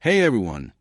Hey everyone,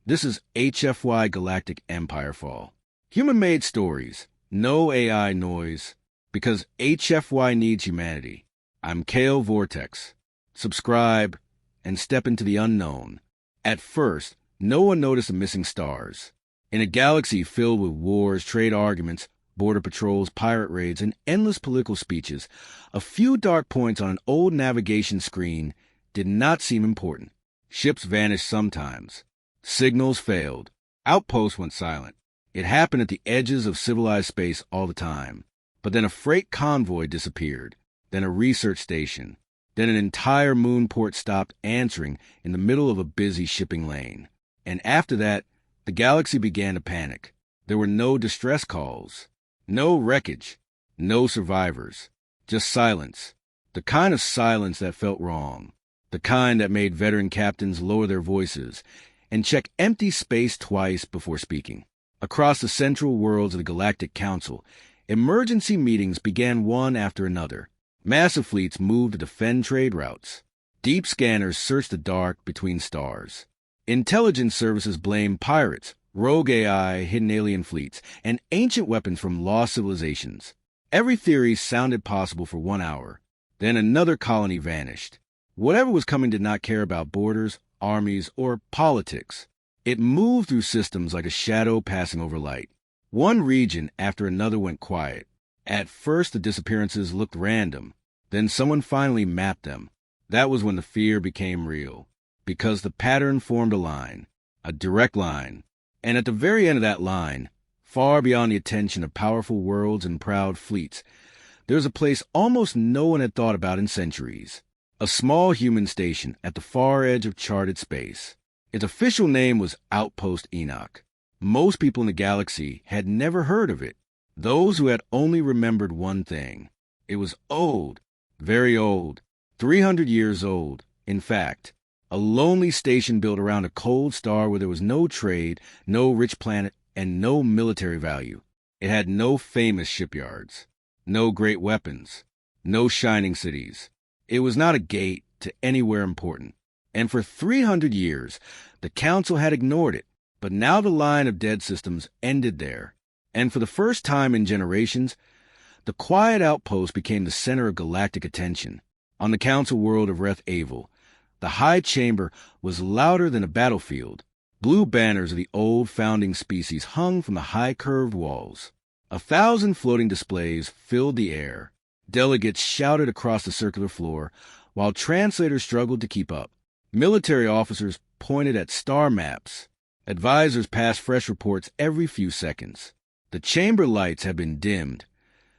this is HFY Galactic Empire Fall. Human-made stories, no AI noise, because HFY needs humanity. I'm Kale Vortex. Subscribe and step into the unknown. At first, no one noticed the missing stars. In a galaxy filled with wars, trade arguments, border patrols, pirate raids, and endless political speeches, a few dark points on an old navigation screen did not seem important. Ships vanished sometimes. Signals failed. Outposts went silent. It happened at the edges of civilized space all the time. But then a freight convoy disappeared. Then a research station. Then an entire moon port stopped answering in the middle of a busy shipping lane. And after that, the galaxy began to panic. There were no distress calls. No wreckage. No survivors. Just silence. The kind of silence that felt wrong. The kind that made veteran captains lower their voices and check empty space twice before speaking. Across the central worlds of the Galactic Council, emergency meetings began one after another. Massive fleets moved to defend trade routes. Deep scanners searched the dark between stars. Intelligence services blamed pirates, rogue AI, hidden alien fleets, and ancient weapons from lost civilizations. Every theory sounded possible for 1 hour. Then another colony vanished. Whatever was coming did not care about borders, armies, or politics. It moved through systems like a shadow passing over light. One region after another went quiet. At first, the disappearances looked random. Then someone finally mapped them. That was when the fear became real, because the pattern formed a direct line. And at the very end of that line, far beyond the attention of powerful worlds and proud fleets, there was a place almost no one had thought about in centuries. A small human station at the far edge of charted space. Its official name was Outpost Enoch. Most people in the galaxy had never heard of it. Those who had only remembered one thing. It was old, very old, 300 years old. In fact, a lonely station built around a cold star where there was no trade, no rich planet, and no military value. It had no famous shipyards, no great weapons, no shining cities. It was not a gate to anywhere important. And for 300 years, the Council had ignored it. But now the line of dead systems ended there. And for the first time in generations, the quiet outpost became the center of galactic attention. On the Council world of Reth Avel, the High Chamber was louder than a battlefield. Blue banners of the old founding species hung from the high curved walls. 1,000 floating displays filled the air. Delegates shouted across the circular floor, while translators struggled to keep up. Military officers pointed at star maps. Advisors passed fresh reports every few seconds. The chamber lights had been dimmed,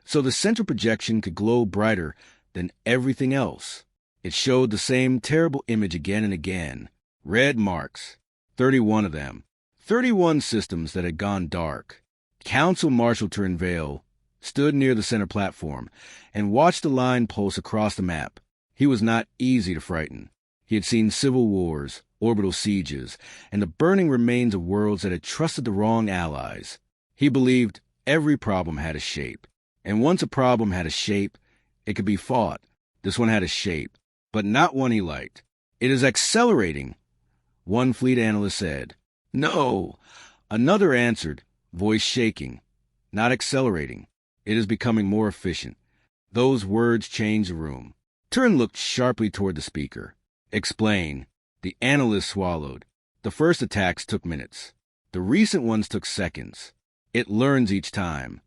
so the central projection could glow brighter than everything else. It showed the same terrible image again and again. Red marks, 31 of them. 31 systems that had gone dark. Council Marshal Turnvale stood near the center platform and watched the line pulse across the map. He was not easy to frighten. He had seen civil wars, orbital sieges, and the burning remains of worlds that had trusted the wrong allies. He believed every problem had a shape. And once a problem had a shape, it could be fought. This one had a shape, but not one he liked. It is accelerating, one fleet analyst said. No, another answered, voice shaking. Not accelerating. It is becoming more efficient. Those words changed the room. Turn looked sharply toward the speaker. Explain. The analyst swallowed. The first attacks took minutes. The recent ones took seconds. It learns each time.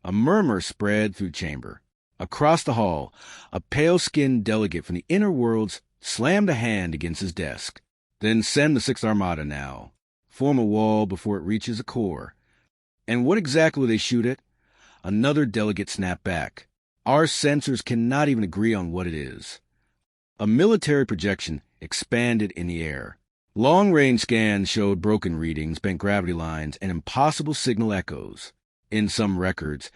A murmur spread through chamber. Across the hall, a pale-skinned delegate from the inner worlds slammed a hand against his desk. Then send the 6th Armada now. Form a wall before it reaches a core. And what exactly will they shoot at? Another delegate snapped back. Our sensors cannot even agree on what it is. A military projection expanded in the air. Long-range scans showed broken readings, bent gravity lines, and impossible signal echoes. In some records,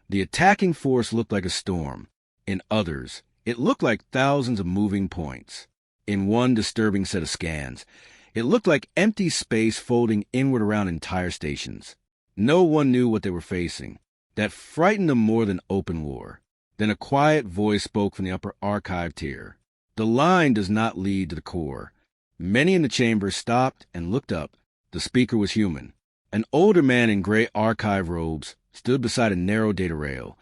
the attacking force looked like a storm. In others, it looked like thousands of moving points. In one disturbing set of scans, it looked like empty space folding inward around entire stations. No one knew what they were facing. That frightened them more than open war. Then a quiet voice spoke from the upper archive tier. The line does not lead to the core. Many in the chamber stopped and looked up. The speaker was human. An older man in gray archive robes stood beside a narrow data rail,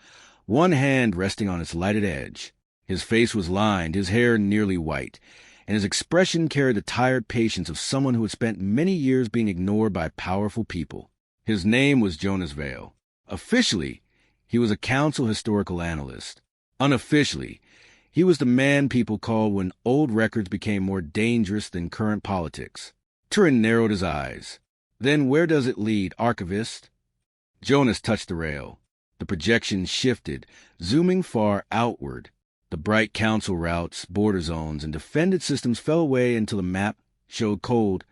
one hand resting on its lighted edge. His face was lined, his hair nearly white, and his expression carried the tired patience of someone who had spent many years being ignored by powerful people. His name was Jonas Vale. Officially, he was a council historical analyst. Unofficially, he was the man people called when old records became more dangerous than current politics. Turin narrowed his eyes. Then where does it lead, archivist? Jonas touched the rail. The projection shifted, zooming far outward. The bright council routes, border zones, and defended systems fell away until the map showed cold,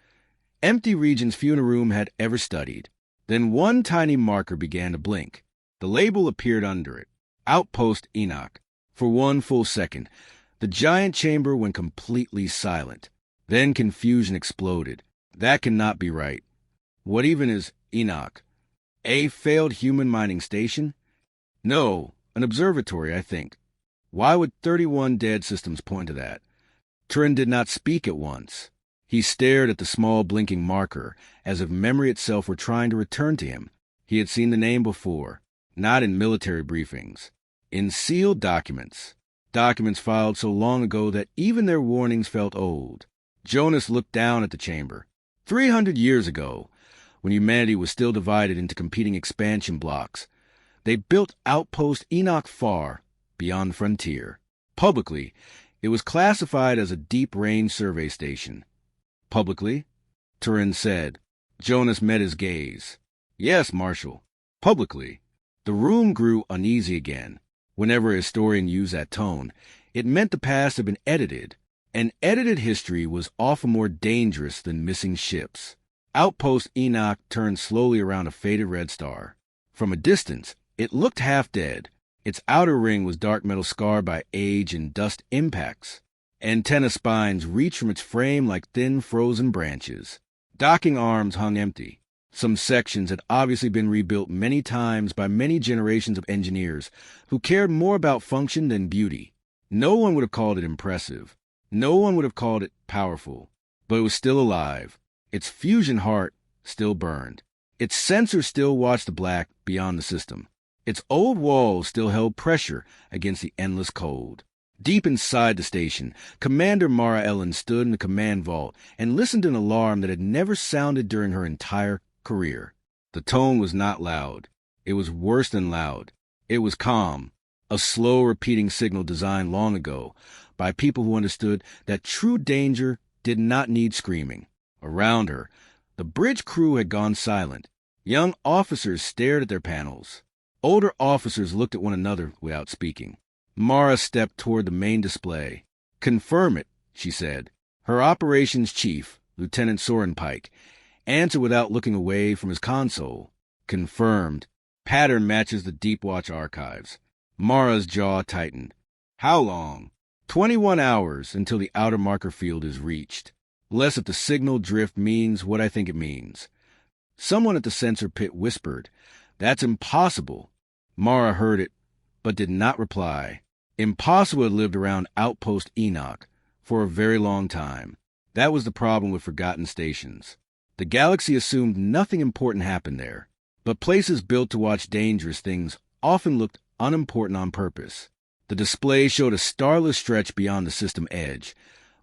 empty regions few in a room had ever studied. Then one tiny marker began to blink. The label appeared under it. Outpost Enoch. For one full second, the giant chamber went completely silent. Then confusion exploded. That cannot be right. What even is Enoch? A failed human mining station? No, an observatory, I think. Why would 31 dead systems point to that? Turin did not speak at once. He stared at the small blinking marker, as if memory itself were trying to return to him. He had seen the name before, not in military briefings. In sealed documents. Documents filed so long ago that even their warnings felt old. Jonas looked down at the chamber. 300 years ago, when humanity was still divided into competing expansion blocks, they built Outpost Enoch far beyond the frontier. Publicly, it was classified as a deep-range survey station. Publicly, Turin said. Jonas met his gaze. Yes, Marshal. Publicly. The room grew uneasy again. Whenever a historian used that tone, it meant the past had been edited. And edited history was often more dangerous than missing ships. Outpost Enoch turned slowly around a faded red star. From a distance, it looked half dead. Its outer ring was dark metal scarred by age and dust impacts. Antenna spines reached from its frame like thin frozen branches. Docking arms hung empty. Some sections had obviously been rebuilt many times by many generations of engineers who cared more about function than beauty. No one would have called it impressive. No one would have called it powerful. But it was still alive. Its fusion heart still burned. Its sensors still watched the black beyond the system. Its old walls still held pressure against the endless cold. Deep inside the station, Commander Mara Ellen stood in the command vault and listened to an alarm that had never sounded during her entire career. The tone was not loud. It was worse than loud. It was calm, a slow repeating signal designed long ago by people who understood that true danger did not need screaming. Around her, the bridge crew had gone silent. Young officers stared at their panels. Older officers looked at one another without speaking. Mara stepped toward the main display. Confirm it, she said. Her operations chief, Lieutenant Soren Pike, answered without looking away from his console. Confirmed. Pattern matches the Deep Watch archives. Mara's jaw tightened. How long? 21 hours until the outer marker field is reached. Less if the signal drift means what I think it means. Someone at the sensor pit whispered, "That's impossible." Mara heard it, but did not reply. Impossible had lived around Outpost Enoch for a very long time. That was the problem with forgotten stations. The galaxy assumed nothing important happened there, but places built to watch dangerous things often looked unimportant on purpose. The display showed a starless stretch beyond the system edge,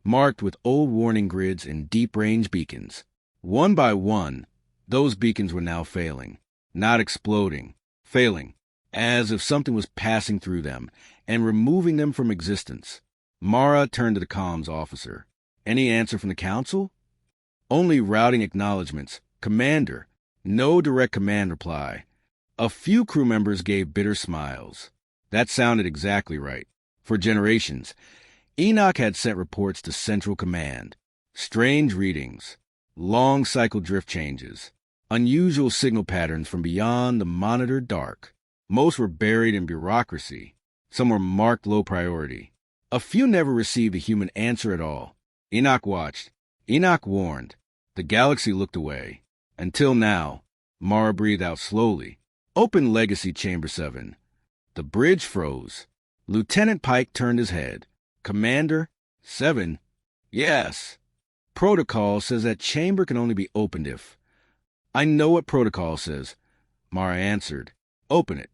marked with old warning grids and deep-range beacons. One by one, those beacons were now failing, not exploding, failing, as if something was passing through them and removing them from existence. Mara turned to the comms officer. Any answer from the council? Only routing acknowledgments. Commander. No direct command reply. A few crew members gave bitter smiles. That sounded exactly right. For generations, Enoch had sent reports to Central Command. Strange readings, long cycle drift changes, unusual signal patterns from beyond the monitored dark. Most were buried in bureaucracy. Some were marked low priority. A few never received a human answer at all. Enoch watched. Enoch warned. The galaxy looked away. Until now, Mara breathed out slowly. Open Legacy Chamber 7. The bridge froze. Lieutenant Pike turned his head. Commander, 7? Yes. Protocol says that chamber can only be opened if... I know what protocol says, Mara answered. Open it.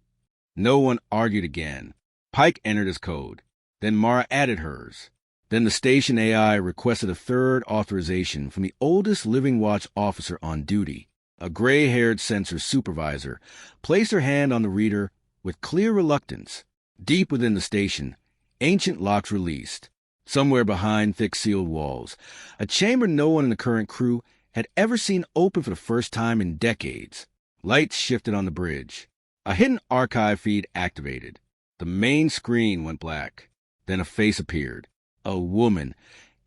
No one argued again. Pike entered his code. Then Mara added hers. Then the station AI requested a third authorization from the oldest living watch officer on duty. A gray-haired sensor supervisor placed her hand on the reader with clear reluctance. Deep within the station, ancient locks released. Somewhere behind thick sealed walls, a chamber no one in the current crew had ever seen open for the first time in decades. Lights shifted on the bridge. A hidden archive feed activated. The main screen went black. Then a face appeared. A woman,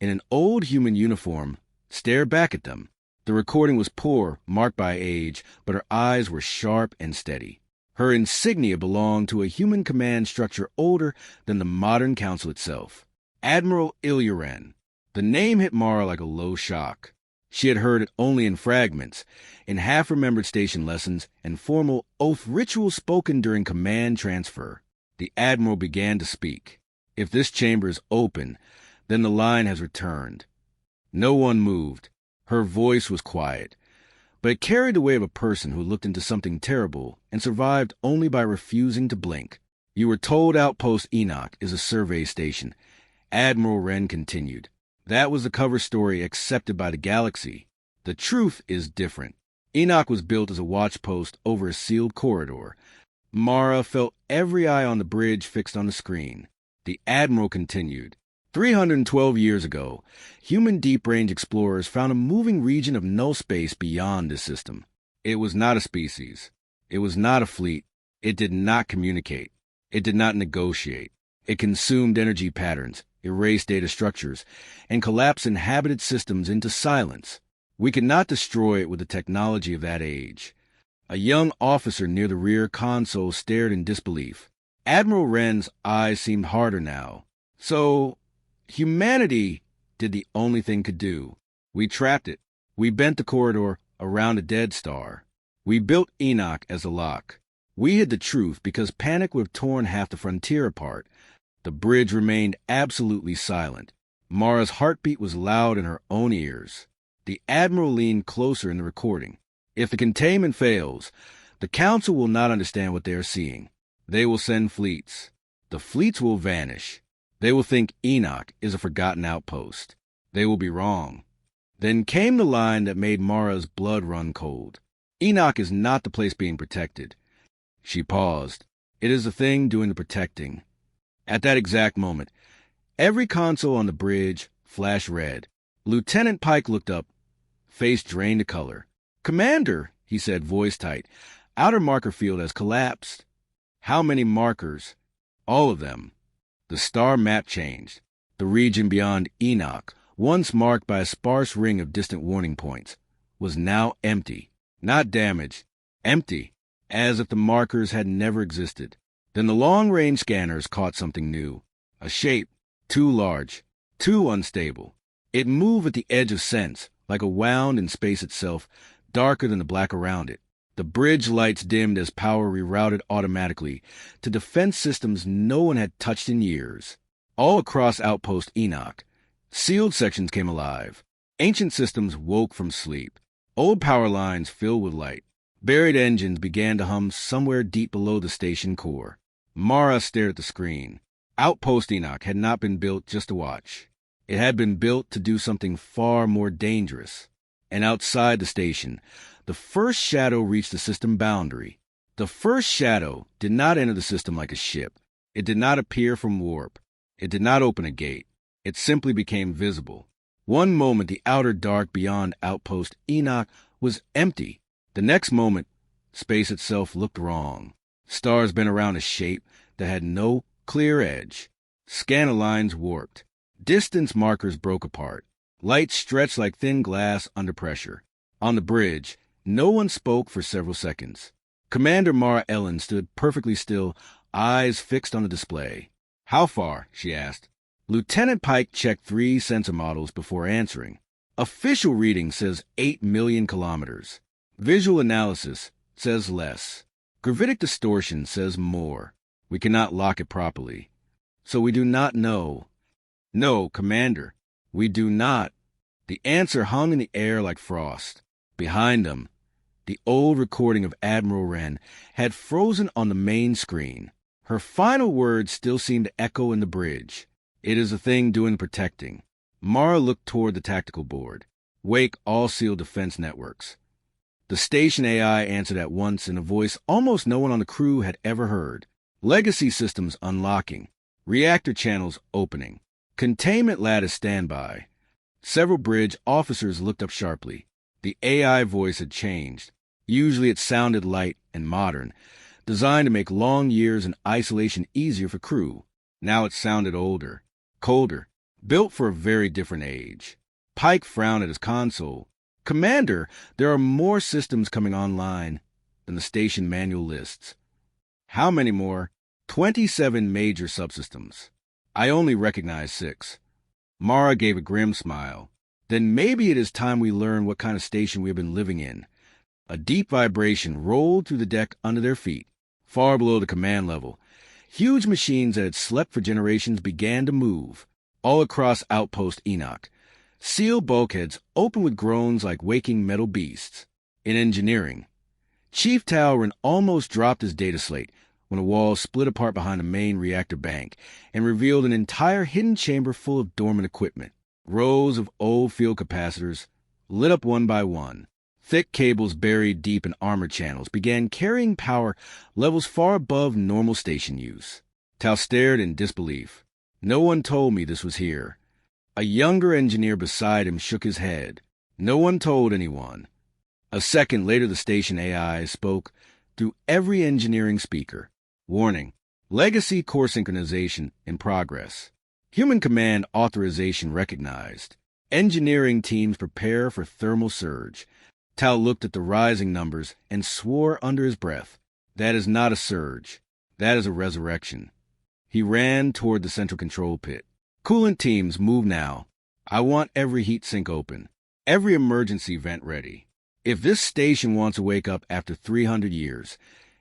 in an old human uniform, stared back at them. The recording was poor, marked by age, but her eyes were sharp and steady. Her insignia belonged to a human command structure older than the modern council itself. Admiral Ilyuren. The name hit Mara like a low shock. She had heard it only in fragments, in half-remembered station lessons and formal oath rituals spoken during command transfer. The Admiral began to speak. If this chamber is open, then the line has returned. No one moved. Her voice was quiet, but it carried the weight of a person who looked into something terrible and survived only by refusing to blink. You were told Outpost Enoch is a survey station. Admiral Wren continued. That was the cover story accepted by the galaxy. The truth is different. Enoch was built as a watch post over a sealed corridor. Mara felt every eye on the bridge fixed on the screen. The Admiral continued. 312 years ago, human deep-range explorers found a moving region of null space beyond this system. It was not a species. It was not a fleet. It did not communicate. It did not negotiate. It consumed energy patterns, erased data structures, and collapsed inhabited systems into silence. We could not destroy it with the technology of that age. A young officer near the rear console stared in disbelief. Admiral Wren's eyes seemed harder now. So, humanity did the only thing could do. We trapped it. We bent the corridor around a dead star. We built Enoch as a lock. We hid the truth because panic would have torn half the frontier apart. The bridge remained absolutely silent. Mara's heartbeat was loud in her own ears. The Admiral leaned closer in the recording. If the containment fails, the Council will not understand what they are seeing. They will send fleets. The fleets will vanish. They will think Enoch is a forgotten outpost. They will be wrong. Then came the line that made Mara's blood run cold. Enoch is not the place being protected. She paused. It is the thing doing the protecting. At that exact moment, every console on the bridge flashed red. Lieutenant Pike looked up, face drained to color. "Commander," he said, voice tight, "outer marker field has collapsed." "How many markers?" "All of them." The star map changed. The region beyond Enoch, once marked by a sparse ring of distant warning points, was now empty. Not damaged, empty, as if the markers had never existed. Then the long-range scanners caught something new. A shape, too large, too unstable. It moved at the edge of sense, like a wound in space itself, darker than the black around it. The bridge lights dimmed as power rerouted automatically to defense systems no one had touched in years. All across Outpost Enoch, sealed sections came alive. Ancient systems woke from sleep. Old power lines filled with light. Buried engines began to hum somewhere deep below the station core. Mara stared at the screen. Outpost Enoch had not been built just to watch. It had been built to do something far more dangerous. And outside the station, the first shadow reached the system boundary. The first shadow did not enter the system like a ship. It did not appear from warp. It did not open a gate. It simply became visible. One moment, the outer dark beyond Outpost Enoch was empty. The next moment, space itself looked wrong. Stars bent around a shape that had no clear edge. Scanner lines warped. Distance markers broke apart. Light stretched like thin glass under pressure. On the bridge, no one spoke for several seconds. Commander Mara Ellen stood perfectly still, eyes fixed on the display. "How far?" she asked. Lieutenant Pike checked 3 sensor models before answering. Official reading says 8 million kilometers. Visual analysis says less. Gravitic distortion says more. We cannot lock it properly. So we do not know. No, Commander, we do not. The answer hung in the air like frost. Behind them, the old recording of Admiral Wren had frozen on the main screen. Her final words still seemed to echo in the bridge. It is a thing doing the protecting. Mara looked toward the tactical board. Wake all SEAL defense networks. The station AI answered at once in a voice almost no one on the crew had ever heard. Legacy systems unlocking. Reactor channels opening. Containment lattice standby. Several bridge officers looked up sharply. The AI voice had changed. Usually it sounded light and modern, designed to make long years in isolation easier for crew. Now it sounded older, colder, built for a very different age. Pike frowned at his console. Commander, there are more systems coming online than the station manual lists. How many more? 27 major subsystems. I only recognize 6. Mara gave a grim smile. Then maybe it is time we learn what kind of station we have been living in. A deep vibration rolled through the deck under their feet, far below the command level. Huge machines that had slept for generations began to move, all across Outpost Enoch. Seal bulkheads opened with groans like waking metal beasts. In engineering, Chief Talron almost dropped his data slate when a wall split apart behind the main reactor bank and revealed an entire hidden chamber full of dormant equipment. Rows of old field capacitors, lit up one by one. Thick cables buried deep in armor channels began carrying power levels far above normal station use. Tal stared in disbelief. No one told me this was here. A younger engineer beside him shook his head. No one told anyone. A second later, the station AI spoke through every engineering speaker. Warning: legacy core synchronization in progress. Human command authorization recognized. Engineering teams prepare for thermal surge. Tal looked at the rising numbers and swore under his breath. That is not a surge. That is a resurrection. He ran toward the central control pit. Coolant teams, move now. I want every heat sink open, every emergency vent ready. If this station wants to wake up after 300 years,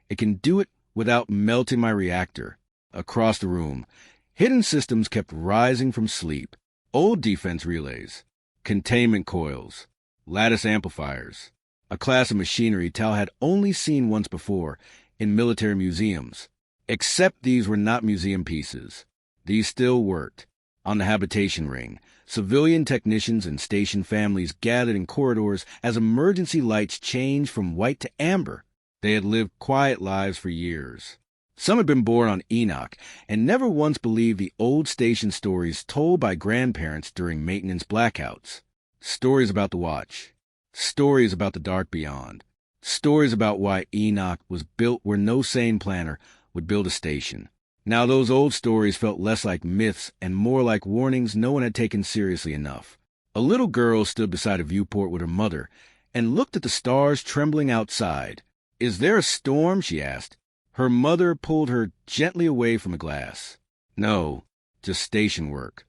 it can do it without melting my reactor. Across the room, hidden systems kept rising from sleep. Old defense relays, containment coils, lattice amplifiers, a class of machinery Tal had only seen once before in military museums. Except these were not museum pieces. These still worked. On the habitation ring, civilian technicians and station families gathered in corridors as emergency lights changed from white to amber. They had lived quiet lives for years. Some had been born on Enoch and never once believed the old station stories told by grandparents during maintenance blackouts. Stories about the Watch. Stories about the dark beyond. Stories about why Enoch was built where no sane planner would build a station. Now those old stories felt less like myths and more like warnings no one had taken seriously enough. A little girl stood beside a viewport with her mother and looked at the stars trembling outside. "Is there a storm?" she asked. Her mother pulled her gently away from the glass. "No, just station work."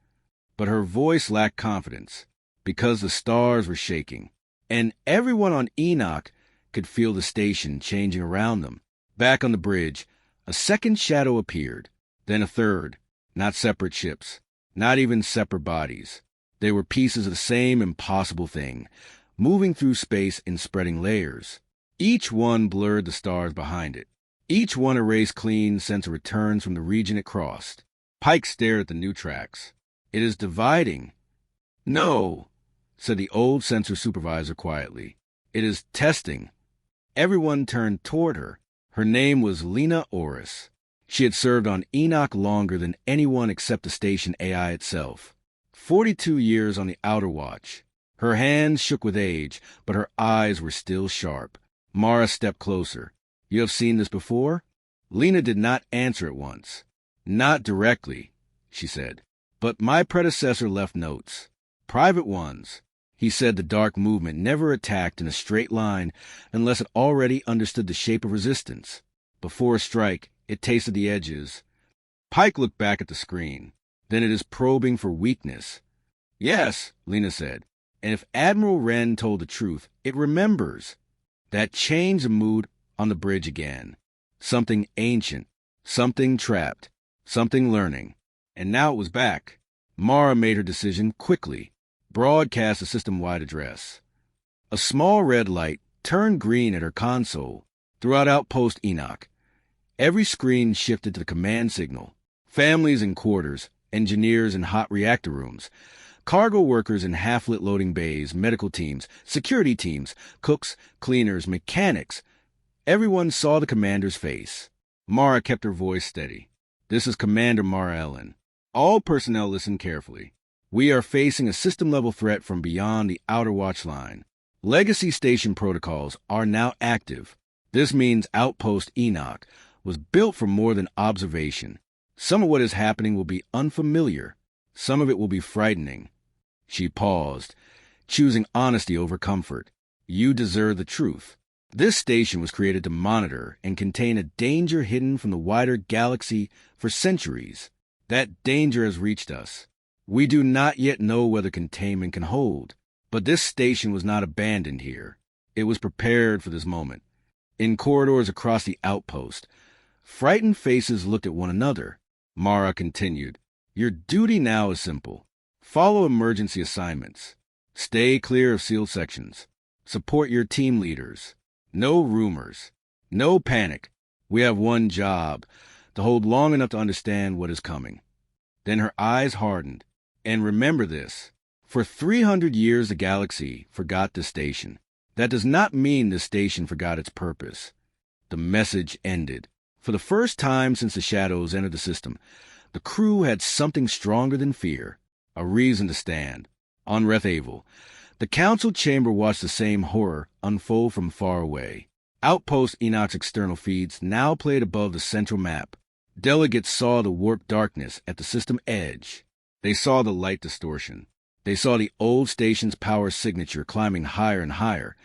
But her voice lacked confidence because the stars were shaking, and everyone on Enoch could feel the station changing around them. Back on the bridge, a second shadow appeared, then a third. Not separate ships, not even separate bodies. They were pieces of the same impossible thing, moving through space in spreading layers. Each one blurred the stars behind it. Each one erased clean sense of returns from the region it crossed. Pike stared at the new tracks. "It is dividing." "No," said the old sensor supervisor quietly. "It is testing." Everyone turned toward her. Her name was Lena Oris. She had served on Enoch longer than anyone except the station AI itself. 42 years on the Outer Watch. Her hands shook with age, but her eyes were still sharp. Mara stepped closer. "You have seen this before?" Lena did not answer at once. "Not directly," she said, "but my predecessor left notes. Private ones. He said the dark movement never attacked in a straight line unless it already understood the shape of resistance. Before a strike, it tasted the edges." Pike looked back at the screen. "Then it is probing for weakness." "Yes," Lena said. "And if Admiral Wren told the truth, it remembers." That changed the mood on the bridge again. Something ancient, something trapped, something learning. And now it was back. Mara made her decision quickly. broadcast a system-wide address. A small red light turned green at her console throughout Outpost Enoch. Every screen shifted to the command signal. Families in quarters, engineers in hot reactor rooms, cargo workers in half-lit loading bays, medical teams, security teams, cooks, cleaners, mechanics. Everyone saw the commander's face. Mara kept her voice steady. "This is Commander Mara Ellen. All personnel listen carefully. We are facing a system-level threat from beyond the outer watch line. Legacy station protocols are now active. This means Outpost Enoch was built for more than observation. Some of what is happening will be unfamiliar. Some of it will be frightening." She paused, choosing honesty over comfort. "You deserve the truth. This station was created to monitor and contain a danger hidden from the wider galaxy for centuries. That danger has reached us. We do not yet know whether containment can hold, but this station was not abandoned here. It was prepared for this moment." In corridors across the outpost, frightened faces looked at one another. Mara continued, "Your duty now is simple. Follow emergency assignments. Stay clear of sealed sections. Support your team leaders. No rumors. No panic. We have one job, to hold long enough to understand what is coming." Then her eyes hardened. "And remember this. For 300 years the galaxy forgot the station. That does not mean the station forgot its purpose." The message ended. For the first time since the shadows entered the system, the crew had something stronger than fear. A reason to stand. On Rethavel, the council chamber watched the same horror unfold from far away. Outpost Enoch's external feeds now played above the central map. Delegates saw the warped darkness at the system edge. They saw the light distortion. They saw the old station's power signature climbing higher and higher,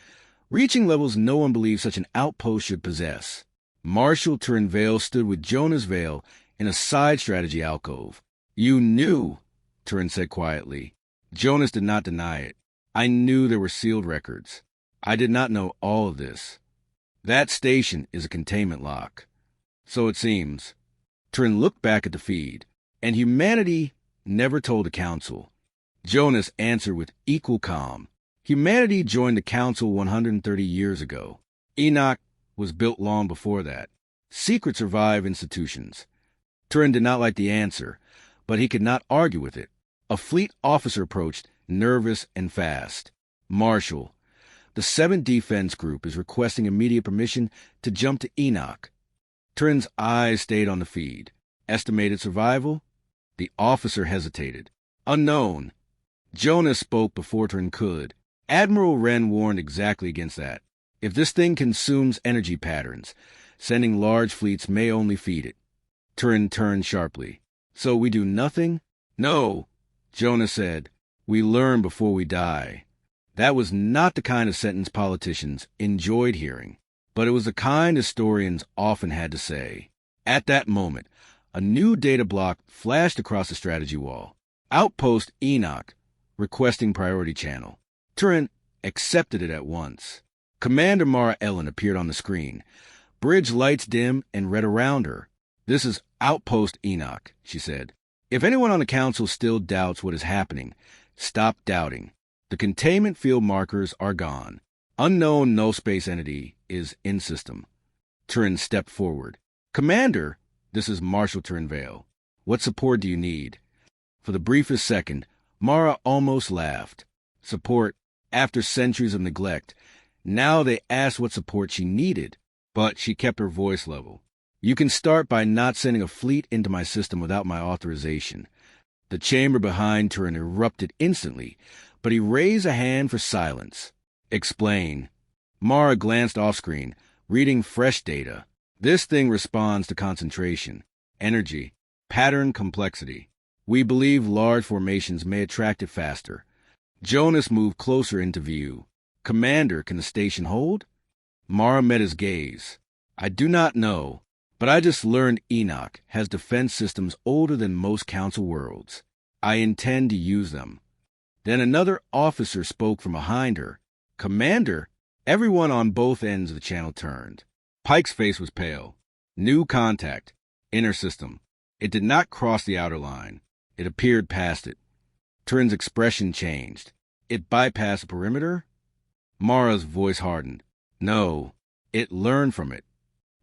reaching levels no one believed such an outpost should possess. Marshal Turin Vale stood with Jonas Vale in a side strategy alcove. "You knew," Turin said quietly. Jonas did not deny it. "I knew there were sealed records. I did not know all of this. That station is a containment lock." "So it seems." Turin looked back at the feed. "And humanity never told the council." Jonas answered with equal calm. "Humanity joined the council 130 years ago. Enoch was built long before that. Secrets survive institutions." Turin did not like the answer, but he could not argue with it. A fleet officer approached, nervous and fast. "Marshal, the 7th Defense Group is requesting immediate permission to jump to Enoch." Turin's eyes stayed on the feed. "Estimated survival?" The officer hesitated. "Unknown." Jonas spoke before Turin could. Admiral Wren warned exactly against that. If this thing consumes energy patterns, sending large fleets may only feed it. Turin turned sharply. "So we do nothing?" "No," Jonas said. "We learn before we die." That was not the kind of sentence politicians enjoyed hearing, but it was the kind historians often had to say. At that moment, a new data block flashed across the strategy wall. Outpost Enoch, requesting priority channel. Turin accepted it at once. Commander Mara Ellen appeared on the screen. Bridge lights dim and red around her. "This is Outpost Enoch," she said. "If anyone on the council still doubts what is happening, stop doubting. The containment field markers are gone. Unknown null space entity is in system." Turin stepped forward. "Commander, this is Marshal Turin Vale. What support do you need?" For the briefest second, Mara almost laughed. Support, after centuries of neglect. Now they asked what support she needed, but she kept her voice level. "You can start by not sending a fleet into my system without my authorization." The chamber behind Turin erupted instantly, but he raised a hand for silence. "Explain." Mara glanced off-screen, reading fresh data. "This thing responds to concentration, energy, pattern complexity. We believe large formations may attract it faster." Jonas moved closer into view. "Commander, can the station hold?" Mara met his gaze. "I do not know, but I just learned Enoch has defense systems older than most council worlds. I intend to use them." Then another officer spoke from behind her. "Commander?" Everyone on both ends of the channel turned. Pike's face was pale. "New contact. Inner system." It did not cross the outer line. It appeared past it. Turin's expression changed. It bypassed the perimeter? Mara's voice hardened. No, it learned from it.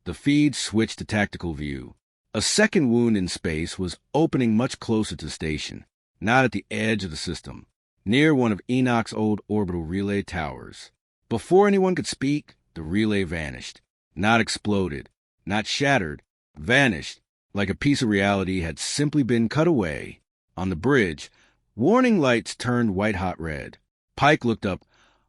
The feed switched to tactical view. A second wound in space was opening much closer to the station, not at the edge of the system, near one of Enoch's old orbital relay towers. Before anyone could speak, the relay vanished. Not exploded, not shattered, vanished, like a piece of reality had simply been cut away. On the bridge, warning lights turned white-hot red. Pike looked up,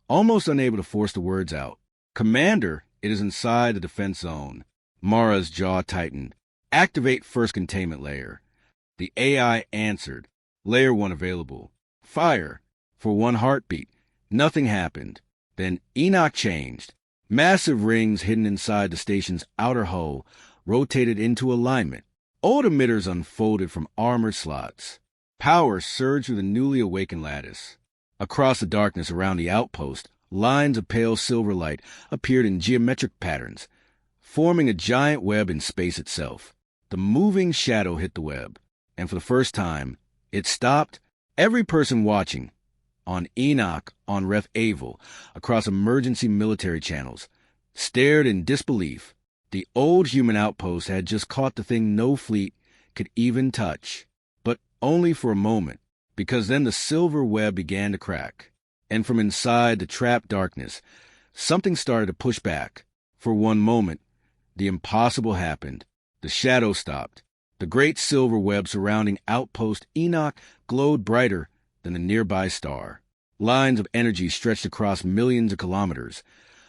almost unable to force the words out. Commander, it is inside the defense zone. Mara's jaw tightened. Activate first containment layer. The AI answered. Layer 1 available. Fire. For one heartbeat. Nothing happened. Then Enoch changed. Massive rings hidden inside the station's outer hull rotated into alignment. Old emitters unfolded from armored slots. Power surged through the newly awakened lattice. Across the darkness around the outpost, lines of pale silver light appeared in geometric patterns, forming a giant web in space itself. The moving shadow hit the web, and for the first time, it stopped. Every person watching, on Enoch, on Ref Avel, across emergency military channels, stared in disbelief. The old human outpost had just caught the thing no fleet could even touch, but only for a moment, because then the silver web began to crack, and from inside the trapped darkness, something started to push back. For one moment, the impossible happened. The shadow stopped. The great silver web surrounding Outpost Enoch glowed brighter than the nearby star. Lines of energy stretched across millions of kilometers,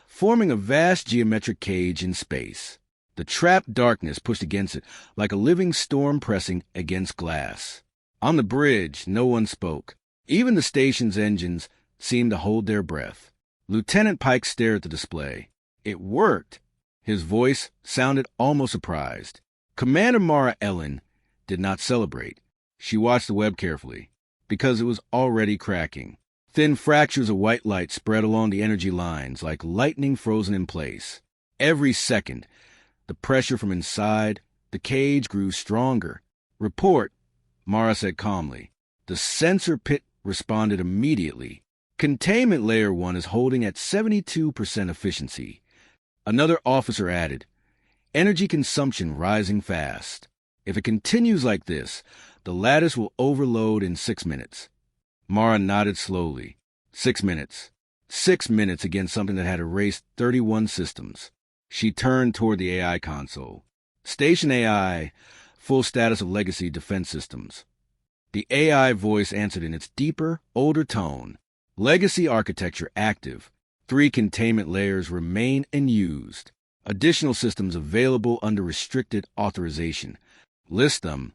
forming a vast geometric cage in space. The trapped darkness pushed against it like a living storm pressing against glass. On the bridge, no one spoke. Even the station's engines seemed to hold their breath. Lieutenant Pike stared at the display. It worked. His voice sounded almost surprised. Commander Mara Ellen did not celebrate. She watched the web carefully, because it was already cracking. Thin fractures of white light spread along the energy lines like lightning frozen in place. Every second, the pressure from inside the cage grew stronger. Report, Mara said calmly. The sensor pit responded immediately. Containment Layer 1 is holding at 72% efficiency. Another officer added, energy consumption rising fast. If it continues like this, the lattice will overload in 6 minutes. Mara nodded slowly. 6 minutes. 6 minutes against something that had erased 31 systems. She turned toward the AI console. Station AI, full status of legacy defense systems. The AI voice answered in its deeper, older tone. Legacy architecture active. 3 containment layers remain unused. Additional systems available under restricted authorization. List them.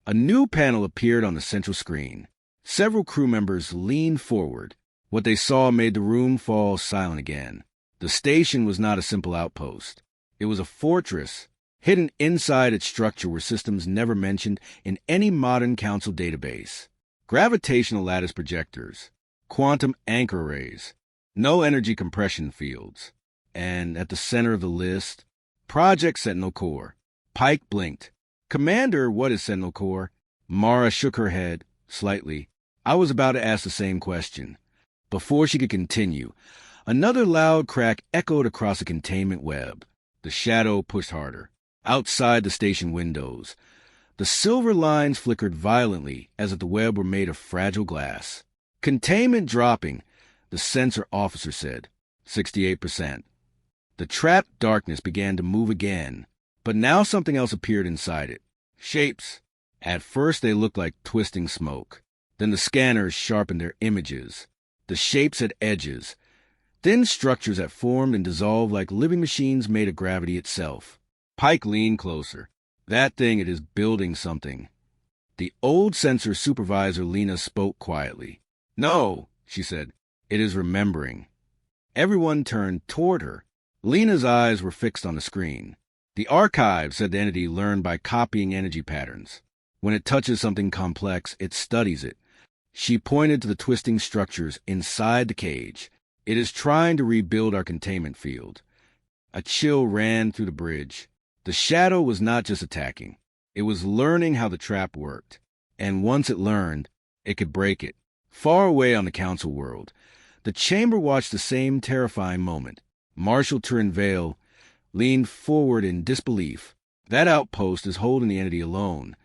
A new panel appeared on the central screen. Several crew members leaned forward. What they saw made the room fall silent again. The station was not a simple outpost. It was a fortress. Hidden inside its structure were systems never mentioned in any modern council database. Gravitational lattice projectors, quantum anchor arrays, no energy compression fields. And at the center of the list, Project Sentinel Core. Pike blinked. Commander, what is Sentinel Core? Mara shook her head, slightly. I was about to ask the same question. Before she could continue, another loud crack echoed across the containment web. The shadow pushed harder. Outside the station windows, the silver lines flickered violently as if the web were made of fragile glass. Containment dropping, the sensor officer said. 68%. The trapped darkness began to move again, but now something else appeared inside it. Shapes. At first they looked like twisting smoke. Then the scanners sharpened their images. The shapes had edges. Thin structures that formed and dissolved like living machines made of gravity itself. Pike leaned closer. That thing, it is building something. The old sensor supervisor Lena spoke quietly. No, she said. It is remembering. Everyone turned toward her. Lena's eyes were fixed on the screen. The archive, said the entity, learned by copying energy patterns. When it touches something complex, it studies it. She pointed to the twisting structures inside the cage. It is trying to rebuild our containment field. A chill ran through the bridge. The shadow was not just attacking. It was learning how the trap worked. And once it learned, it could break it. Far away on the council world, the chamber watched the same terrifying moment. Marshal Turin Vale leaned forward in disbelief. That outpost is holding the entity alone.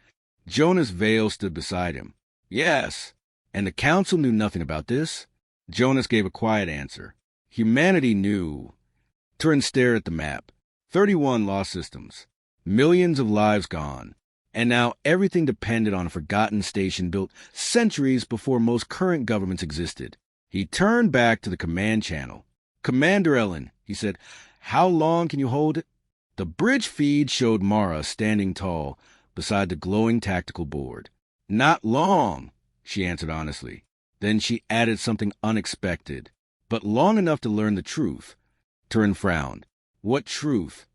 Jonas Vale stood beside him. Yes, and the council knew nothing about this? Jonas gave a quiet answer. Humanity knew. Turin stared at the map. 31 lost systems. Millions of lives gone. And now everything depended on a forgotten station built centuries before most current governments existed. He turned back to the command channel. Commander Ellen, he said, how long can you hold it? The bridge feed showed Mara standing tall beside the glowing tactical board. Not long, she answered honestly. Then she added something unexpected, but long enough to learn the truth. Turin frowned. What truth?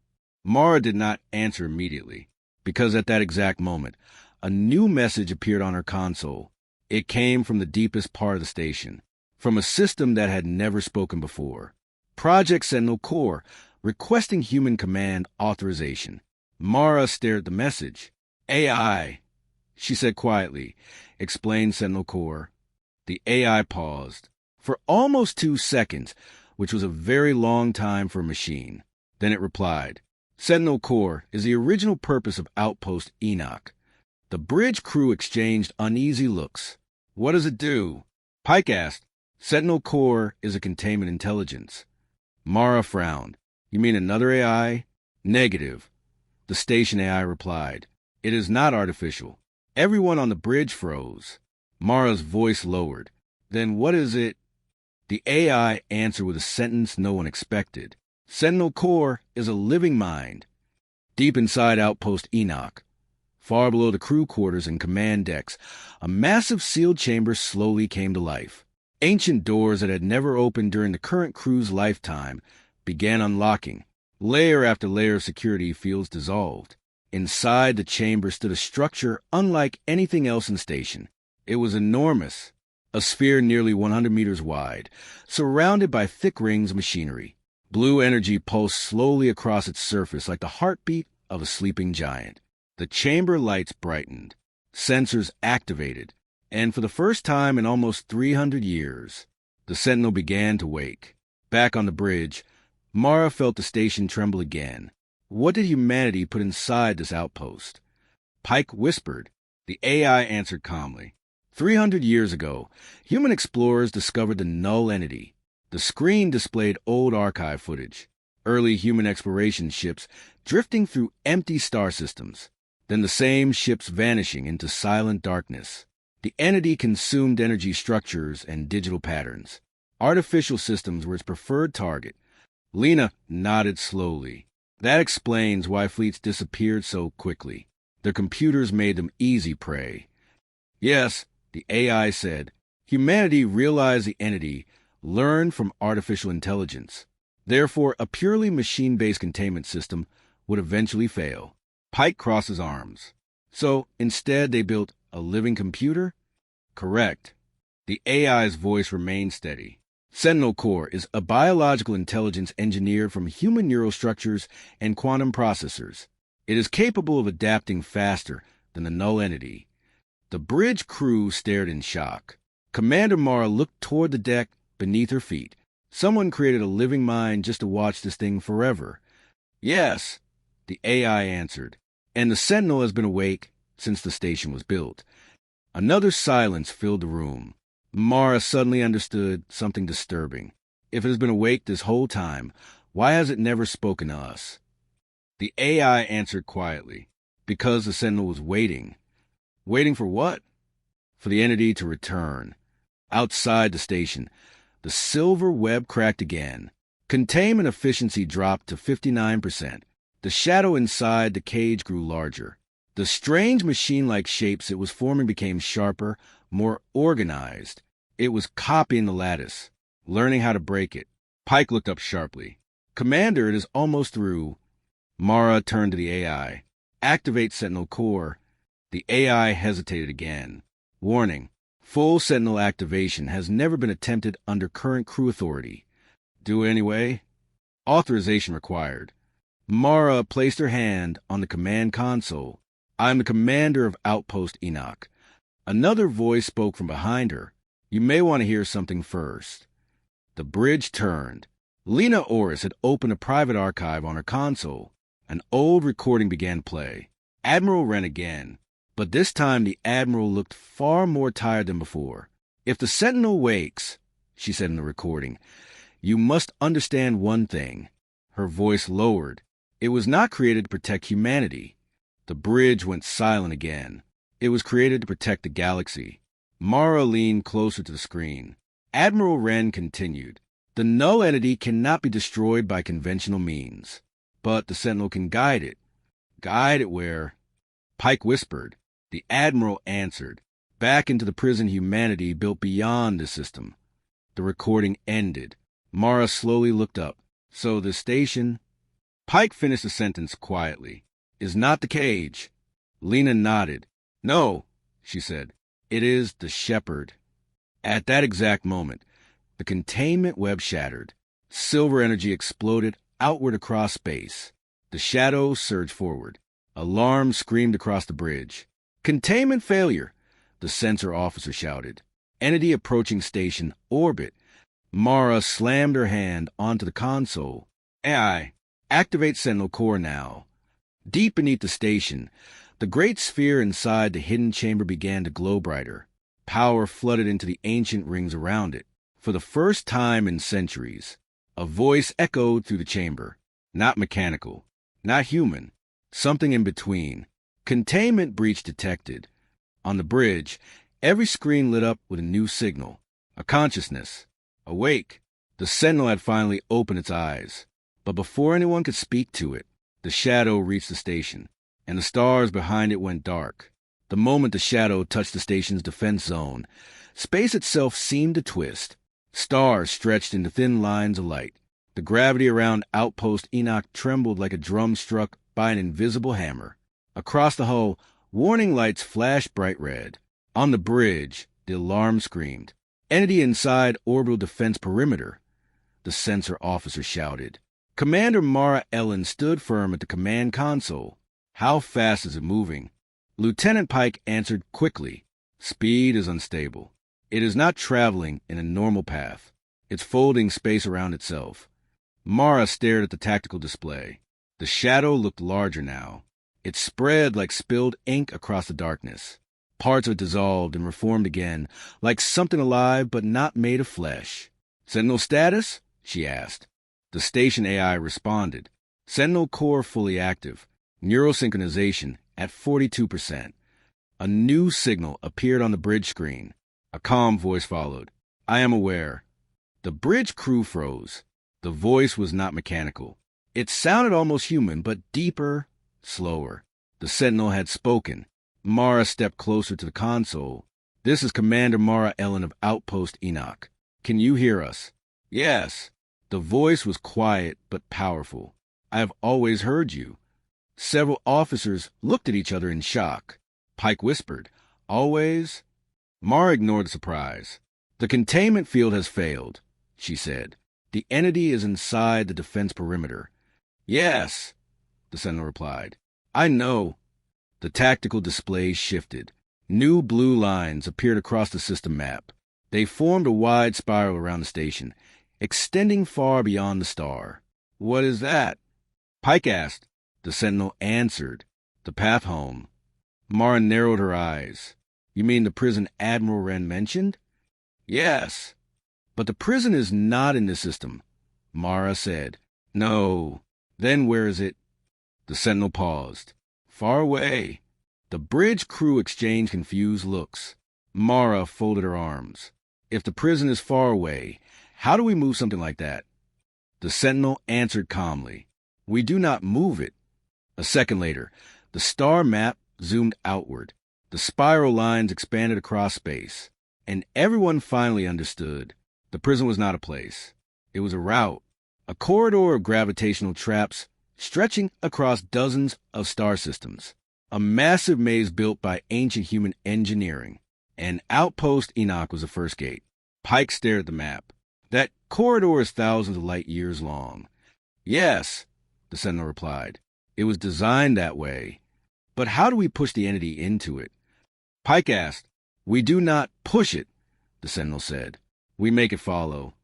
Mara did not answer immediately, because at that exact moment, a new message appeared on her console. It came from the deepest part of the station, from a system that had never spoken before. Project Sentinel Core, requesting human command authorization. Mara stared at the message. AI, she said quietly. Explain Sentinel Core. The AI paused. For almost 2 seconds, which was a very long time for a machine. Then it replied. Sentinel Core is the original purpose of Outpost Enoch. The bridge crew exchanged uneasy looks. What does it do? Pike asked. Sentinel Core is a containment intelligence. Mara frowned. You mean another AI? Negative. The station AI replied. It is not artificial. Everyone on the bridge froze. Mara's voice lowered. Then what is it? The AI answered with a sentence no one expected. Sentinel Core is a living mind. Deep inside Outpost Enoch, far below the crew quarters and command decks, a massive sealed chamber slowly came to life. Ancient doors that had never opened during the current crew's lifetime began unlocking. Layer after layer of security fields dissolved. Inside the chamber stood a structure unlike anything else in the station. It was enormous, a sphere nearly 100 meters wide, surrounded by thick rings of machinery. Blue energy pulsed slowly across its surface like the heartbeat of a sleeping giant. The chamber lights brightened, sensors activated, and for the first time in almost 300 years, the Sentinel began to wake. Back on the bridge, Mara felt the station tremble again. What did humanity put inside this outpost? Pike whispered. The AI answered calmly. 300 years ago, human explorers discovered the null entity. The screen displayed old archive footage, early human exploration ships drifting through empty star systems, then the same ships vanishing into silent darkness. The entity consumed energy structures and digital patterns. Artificial systems were its preferred target. Lena nodded slowly. That explains why fleets disappeared so quickly. Their computers made them easy prey. Yes, the AI said, humanity realized the entity learned from artificial intelligence. Therefore, a purely machine-based containment system would eventually fail. Pike crossed his arms. So, instead, they built a living computer? Correct. The AI's voice remained steady. Sentinel Core is a biological intelligence engineered from human neural structures and quantum processors. It is capable of adapting faster than the null entity. The bridge crew stared in shock. Commander Mara looked toward the deck beneath her feet. Someone created a living mind just to watch this thing forever. Yes, the AI answered, and the Sentinel has been awake since the station was built. Another silence filled the room. Mara suddenly understood something disturbing. If it has been awake this whole time, why has it never spoken to us? The AI answered quietly, because the Sentinel was waiting. Waiting for what? For the entity to return. Outside the station, the silver web cracked again. Containment efficiency dropped to 59%. The shadow inside the cage grew larger. The strange machine-like shapes it was forming became sharper, more organized. It was copying the lattice, learning how to break it. Pike looked up sharply. Commander, it is almost through. Mara turned to the AI. Activate Sentinel Core. The AI hesitated again. Warning. Full Sentinel activation has never been attempted under current crew authority. Do it anyway? Authorization required. Mara placed her hand on the command console. I am the commander of Outpost Enoch. Another voice spoke from behind her. You may want to hear something first. The bridge turned. Lena Oris had opened a private archive on her console. An old recording began to play. Admiral Wren again. But this time the Admiral looked far more tired than before. "If the Sentinel wakes," she said in the recording, "you must understand one thing." Her voice lowered. It was not created to protect humanity. The bridge went silent again. It was created to protect the galaxy. Mara leaned closer to the screen. Admiral Wren continued. "The null entity cannot be destroyed by conventional means. But the Sentinel can guide it. Guide it where?" Pike whispered. The Admiral answered. "Back into the prison humanity built beyond the system." The recording ended. Mara slowly looked up. "So the station—" Pike finished the sentence quietly. "Is not the cage." Lena nodded. "No," she said. "It is the shepherd." At that exact moment, the containment web shattered. Silver energy exploded outward across space. The shadows surged forward. Alarm screamed across the bridge. "Containment failure," the sensor officer shouted. "Entity approaching station orbit." Mara slammed her hand onto the console. "AI, activate Sentinel Core now." Deep beneath the station, the great sphere inside the hidden chamber began to glow brighter. Power flooded into the ancient rings around it. For the first time in centuries, a voice echoed through the chamber. Not mechanical, not human, something in between. Containment breach detected. On the bridge, every screen lit up with a new signal. A consciousness. Awake. The Sentinel had finally opened its eyes. But before anyone could speak to it, the shadow reached the station, and the stars behind it went dark. The moment the shadow touched the station's defense zone, space itself seemed to twist. Stars stretched into thin lines of light. The gravity around Outpost Enoch trembled like a drum struck by an invisible hammer. Across the hull, warning lights flashed bright red. On the bridge, the alarm screamed. "Entity inside orbital defense perimeter," the sensor officer shouted. Commander Mara Ellen stood firm at the command console. "How fast is it moving?" Lieutenant Pike answered quickly. "Speed is unstable. It is not traveling in a normal path. It's folding space around itself." Mara stared at the tactical display. The shadow looked larger now. It spread like spilled ink across the darkness. Parts of it dissolved and reformed again, like something alive but not made of flesh. "Sentinel status?" she asked. The station AI responded. "Sentinel core fully active. Neural synchronization at 42%. A new signal appeared on the bridge screen. A calm voice followed. "I am aware." The bridge crew froze. The voice was not mechanical. It sounded almost human, but deeper, slower. The Sentinel had spoken. Mara stepped closer to the console. "This is Commander Mara Ellen of Outpost Enoch. Can you hear us?" "Yes." The voice was quiet but powerful. "I have always heard you." Several officers looked at each other in shock. Pike whispered, "Always?" Mara ignored the surprise. "The containment field has failed," she said. "The entity is inside the defense perimeter." "Yes," the Sentinel replied. "I know." The tactical display shifted. New blue lines appeared across the system map. They formed a wide spiral around the station, extending far beyond the star. "What is that?" Pike asked. The Sentinel answered. "The path home." Mara narrowed her eyes. "You mean the prison Admiral Wren mentioned?" "Yes." "But the prison is not in this system," Mara said. "No." "Then where is it?" The Sentinel paused. "Far away." The bridge crew exchanged confused looks. Mara folded her arms. "If the prison is far away, how do we move something like that?" The Sentinel answered calmly. "We do not move it." A second later, the star map zoomed outward. The spiral lines expanded across space, and everyone finally understood. The prison was not a place. It was a route, a corridor of gravitational traps stretching across dozens of star systems, a massive maze built by ancient human engineering. And Outpost Enoch was the first gate. Pike stared at the map. "That corridor is thousands of light years long." "Yes," the Sentinel replied. "It was designed that way. But how do we push the entity into it?" Pike asked. "We do not push it. the sentinel said. "We make it follow."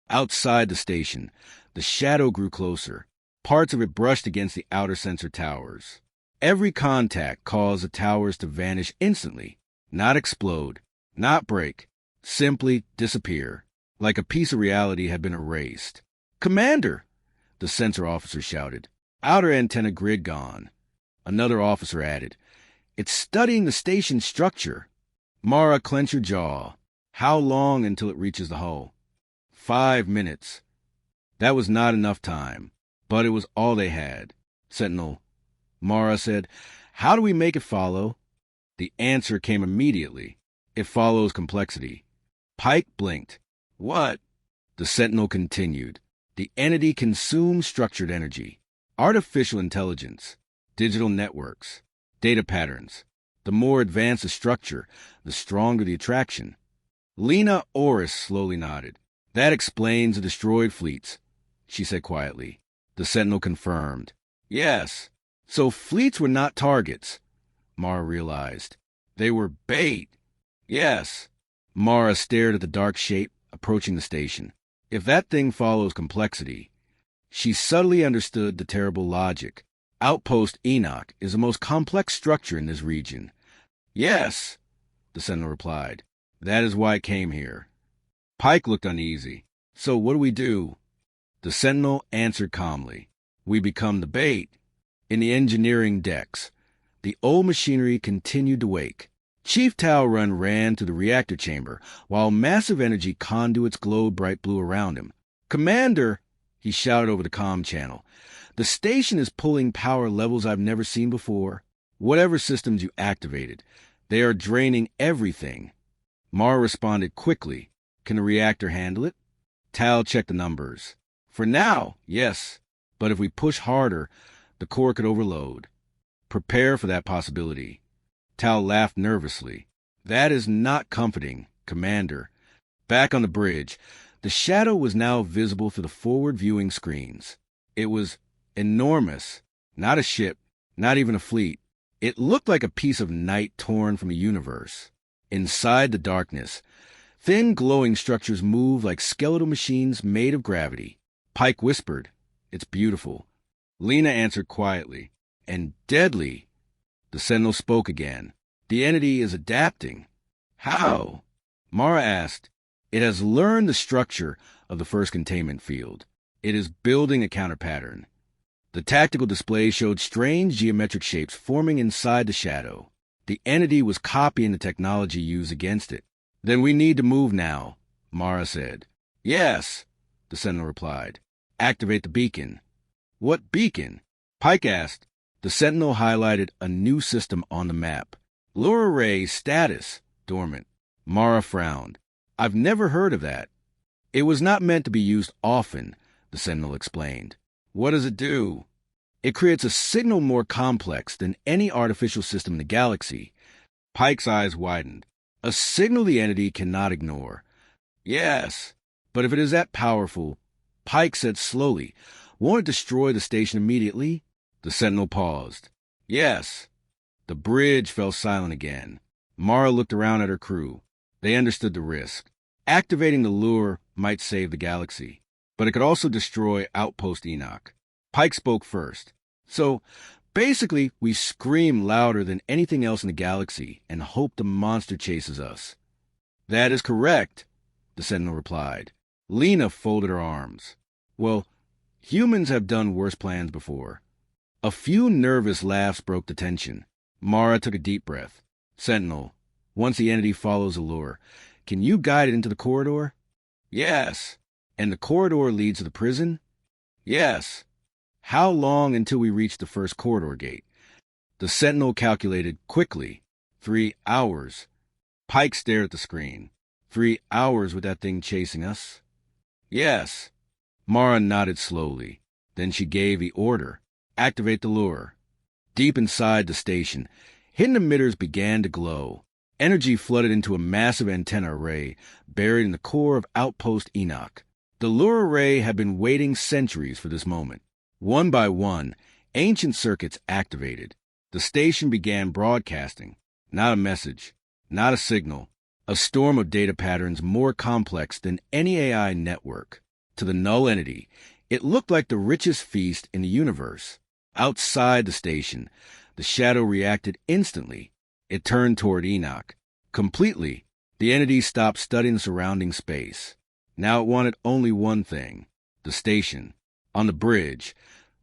Outside the station, the shadow grew closer. Parts of it brushed against the outer sensor towers. Every contact caused the towers to vanish instantly, not explode, not break, simply disappear, like a piece of reality had been erased. "Commander!" the sensor officer shouted. "Outer antenna grid gone." Another officer added, "It's studying the station's structure." Mara, clench your jaw. How long until it reaches the hull? 5 minutes. That was not enough time, but it was all they had. Sentinel, Mara said, "How do we make it follow?" The answer came immediately. "It follows complexity." Pike blinked. "What?" The Sentinel continued. "The entity consumes structured energy, artificial intelligence, digital networks, data patterns. The more advanced the structure, the stronger the attraction." Lena Oris slowly nodded. "That explains the destroyed fleets," she said quietly. The Sentinel confirmed. "Yes. So fleets were not targets," Mara realized. "They were bait." "Yes." Mara stared at the dark shape approaching the station. If that thing follows complexity, she subtly understood the terrible logic. Outpost Enoch is the most complex structure in this region. "Yes," the Sentinel replied. "That is why it came here." Pike looked uneasy. "So what do we do?" The Sentinel answered calmly. "We become the bait." In the engineering decks, the old machinery continued to wake. Chief Talrun ran to the reactor chamber, while massive energy conduits glowed bright blue around him. "Commander," he shouted over the comm channel, "the station is pulling power levels I've never seen before. Whatever systems you activated, they are draining everything." Mara responded quickly. "Can the reactor handle it?" Tal checked the numbers. "For now, yes. But if we push harder, the core could overload. Prepare for that possibility." Tal laughed nervously. "That is not comforting, Commander." Back on the bridge, the shadow was now visible through the forward viewing screens. It was enormous. Not a ship, not even a fleet. It looked like a piece of night torn from the universe. Inside the darkness, thin glowing structures moved like skeletal machines made of gravity. Pike whispered, "It's beautiful." Lena answered quietly, "And deadly." The Sentinel spoke again. "The entity is adapting." "How?" Mara asked. "It has learned the structure of the first containment field. It is building a counterpattern." The tactical display showed strange geometric shapes forming inside the shadow. The entity was copying the technology used against it. "Then we need to move now," Mara said. "Yes," the Sentinel replied. "Activate the beacon." "What beacon?" Pike asked. The Sentinel highlighted a new system on the map. "Lure array status, dormant." Mara frowned. "I've never heard of that." "It was not meant to be used often," the Sentinel explained. "What does it do?" "It creates a signal more complex than any artificial system in the galaxy." Pike's eyes widened. "A signal the entity cannot ignore." "Yes, but if it is that powerful," Pike said slowly, "won't it destroy the station immediately?" The Sentinel paused. "Yes." The bridge fell silent again. Mara looked around at her crew. They understood the risk. Activating the lure might save the galaxy, but it could also destroy Outpost Enoch. Pike spoke first. "So, basically, we scream louder than anything else in the galaxy and hope the monster chases us." "That is correct," the Sentinel replied. Lena folded her arms. "Well, humans have done worse plans before." A few nervous laughs broke the tension. Mara took a deep breath. "Sentinel, once the entity follows the lure, can you guide it into the corridor?" "Yes." "And the corridor leads to the prison?" "Yes." "How long until we reach the first corridor gate?" The Sentinel calculated quickly. 3 hours. Pike stared at the screen. 3 hours with that thing chasing us? "Yes." Mara nodded slowly. Then she gave the order. "Activate the lure." Deep inside the station, hidden emitters began to glow. Energy flooded into a massive antenna array buried in the core of Outpost Enoch. The lure array had been waiting centuries for this moment. One by one, ancient circuits activated. The station began broadcasting. Not a message, not a signal, a storm of data patterns more complex than any AI network. To the null entity, it looked like the richest feast in the universe. Outside the station, the shadow reacted instantly. It turned toward Enoch. Completely, the entity stopped studying surrounding space. Now it wanted only one thing: the station. On the bridge,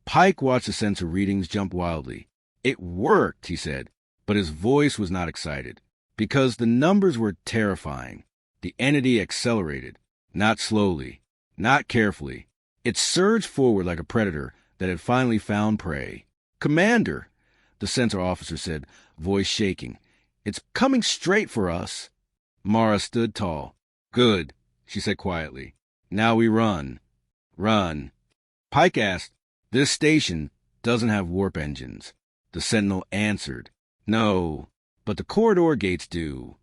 Pike watched the sensor readings jump wildly. It worked, he said, but his voice was not excited, because the numbers were terrifying. The entity accelerated, not slowly, not carefully. It surged forward like a predator that had finally found prey. "Commander," the sensor officer said, voice shaking, "it's coming straight for us." Mara stood tall. "Good," she said quietly. "Now we run." "Run." Pike asked, "This station doesn't have warp engines." The sentinel answered, "No, but the corridor gates do."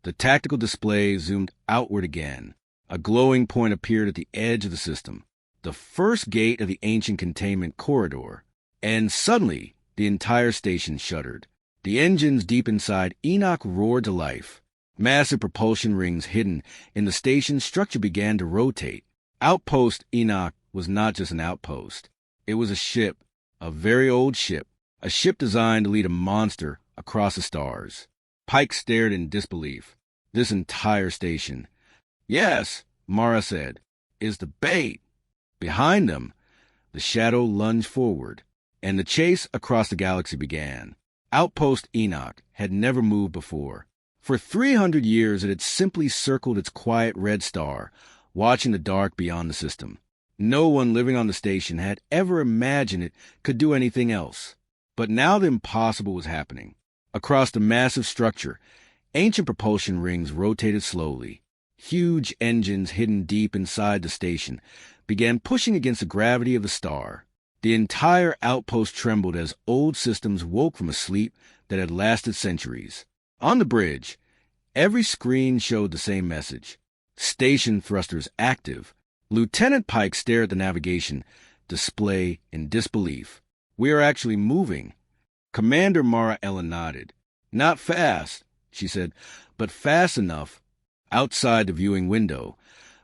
The tactical display zoomed outward again. A glowing point appeared at the edge of the system, the first gate of the ancient containment corridor. And suddenly, the entire station shuddered. The engines deep inside Enoch roared to life. Massive propulsion rings hidden in the station's structure began to rotate. Outpost Enoch was not just an outpost. It was a ship, a very old ship, a ship designed to lead a monster across the stars. Pike stared in disbelief. This entire station, "Yes," Mara said, "is the bait." Behind them, the shadow lunged forward, and the chase across the galaxy began. Outpost Enoch had never moved before. For 300 years it had simply circled its quiet red star, watching the dark beyond the system. No one living on the station had ever imagined it could do anything else. But now the impossible was happening. Across the massive structure, ancient propulsion rings rotated slowly. Huge engines hidden deep inside the station began pushing against the gravity of the star. The entire outpost trembled as old systems woke from a sleep that had lasted centuries. On the bridge, every screen showed the same message: "Station thrusters active." Lieutenant Pike stared at the navigation display in disbelief. "We are actually moving." Commander Mara Ellen nodded. "Not fast," she said, "but fast enough." Outside the viewing window,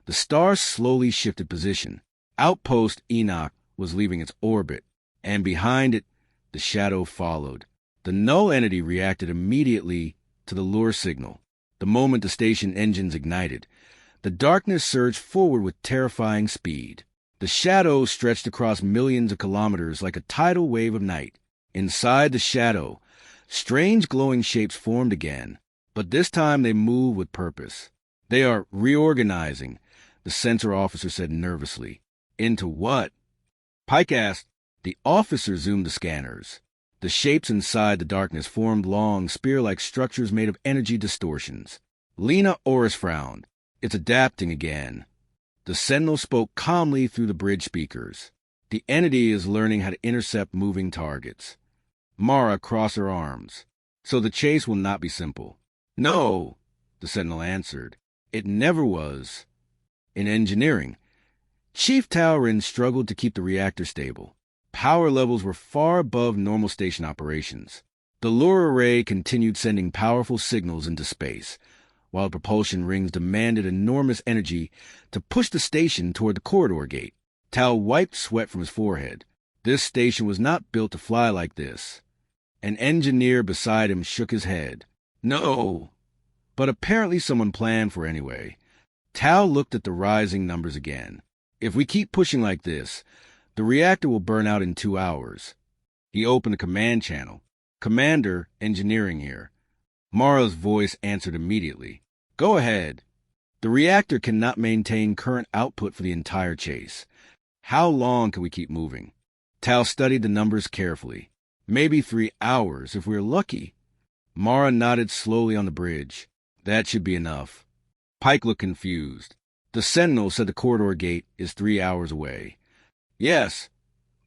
the star slowly shifted position. Outpost Enoch was leaving its orbit, and behind it, the shadow followed. The null entity reacted immediately to the lure signal. The moment the station engines ignited, the darkness surged forward with terrifying speed. The shadow stretched across millions of kilometers like a tidal wave of night. Inside the shadow, strange glowing shapes formed again, but this time they moved with purpose. "They are reorganizing," the sensor officer said nervously. "Into what?" Pike asked. The officer zoomed the scanners. The shapes inside the darkness formed long, spear-like structures made of energy distortions. Lena Oris frowned. "It's adapting again." The sentinel spoke calmly through the bridge speakers. "The entity is learning how to intercept moving targets." Mara crossed her arms. "So the chase will not be simple." "No," the sentinel answered. "It never was." In engineering, Chief Talrin struggled to keep the reactor stable. Power levels were far above normal station operations. The lure array continued sending powerful signals into space, while the propulsion rings demanded enormous energy to push the station toward the corridor gate. Tal wiped sweat from his forehead. This station was not built to fly like this. An engineer beside him shook his head. "No." But apparently someone planned for it anyway. Tal looked at the rising numbers again. "If we keep pushing like this, the reactor will burn out in 2 hours." He opened a command channel. "Commander, engineering here." Mara's voice answered immediately. "Go ahead." "The reactor cannot maintain current output for the entire chase. How long can we keep moving?" Tal studied the numbers carefully. "Maybe 3 hours, if we're lucky." Mara nodded slowly on the bridge. "That should be enough." Pike looked confused. "The sentinel said the corridor gate is 3 hours away." "Yes,"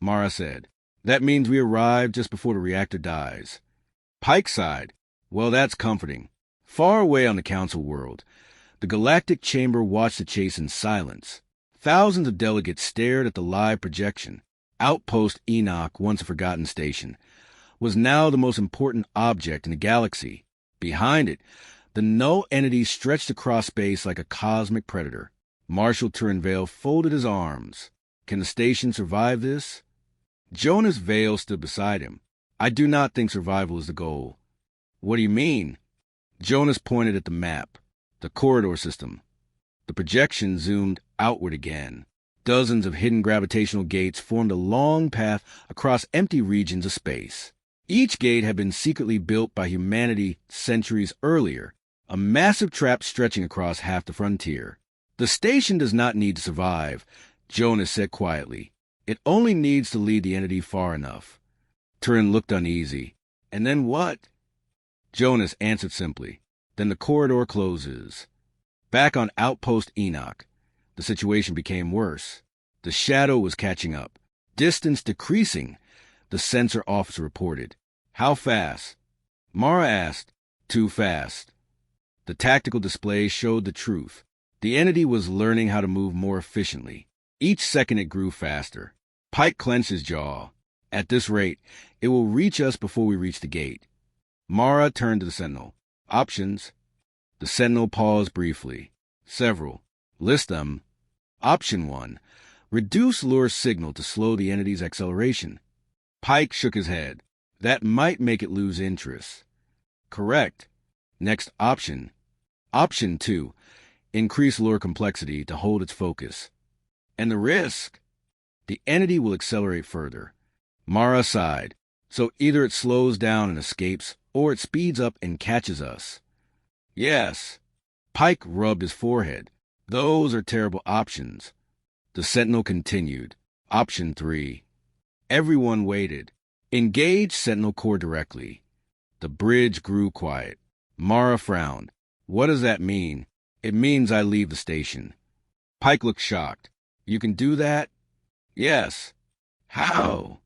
Mara said. "That means we arrive just before the reactor dies." Pike sighed. "Well, that's comforting." Far away on the council world, the Galactic Chamber watched the chase in silence. Thousands of delegates stared at the live projection. Outpost Enoch, once a forgotten station, was now the most important object in the galaxy. Behind it, The null entity stretched across space like a cosmic predator. Marshal Turin-Vale folded his arms. Can the station survive this? Jonas Vale stood beside him. I do not think survival is the goal. What do you mean? Jonas pointed at the map, the corridor system. The projection zoomed outward again. Dozens of hidden gravitational gates formed a long path across empty regions of space. Each gate had been secretly built by humanity centuries earlier, a massive trap stretching across half the frontier. The station does not need to survive, Jonas said quietly. It only needs to lead the entity far enough. Turin looked uneasy. And then what? Jonas answered simply. Then the corridor closes. Back on Outpost Enoch, the situation became worse. The shadow was catching up. Distance decreasing, the sensor officer reported. How fast? Mara asked. Too fast. The tactical display showed the truth. The entity was learning how to move more efficiently. Each second it grew faster. Pike clenched his jaw. At this rate, it will reach us before we reach the gate. Mara turned to the sentinel. Options. The sentinel paused briefly. Several. List them. Option 1. Reduce lure signal to slow the entity's acceleration. Pike shook his head. That might make it lose interest. Correct. Next option. Option 2. Increase lure complexity to hold its focus. And the risk? The entity will accelerate further. Mara sighed. So either it slows down and escapes, or it speeds up and catches us. Yes. Pike rubbed his forehead. Those are terrible options. The sentinel continued. Option 3. Everyone waited. Engage Sentinel Core directly. The bridge grew quiet. Mara frowned. What does that mean? It means I leave the station. Pike looked shocked. You can do that? Yes. How?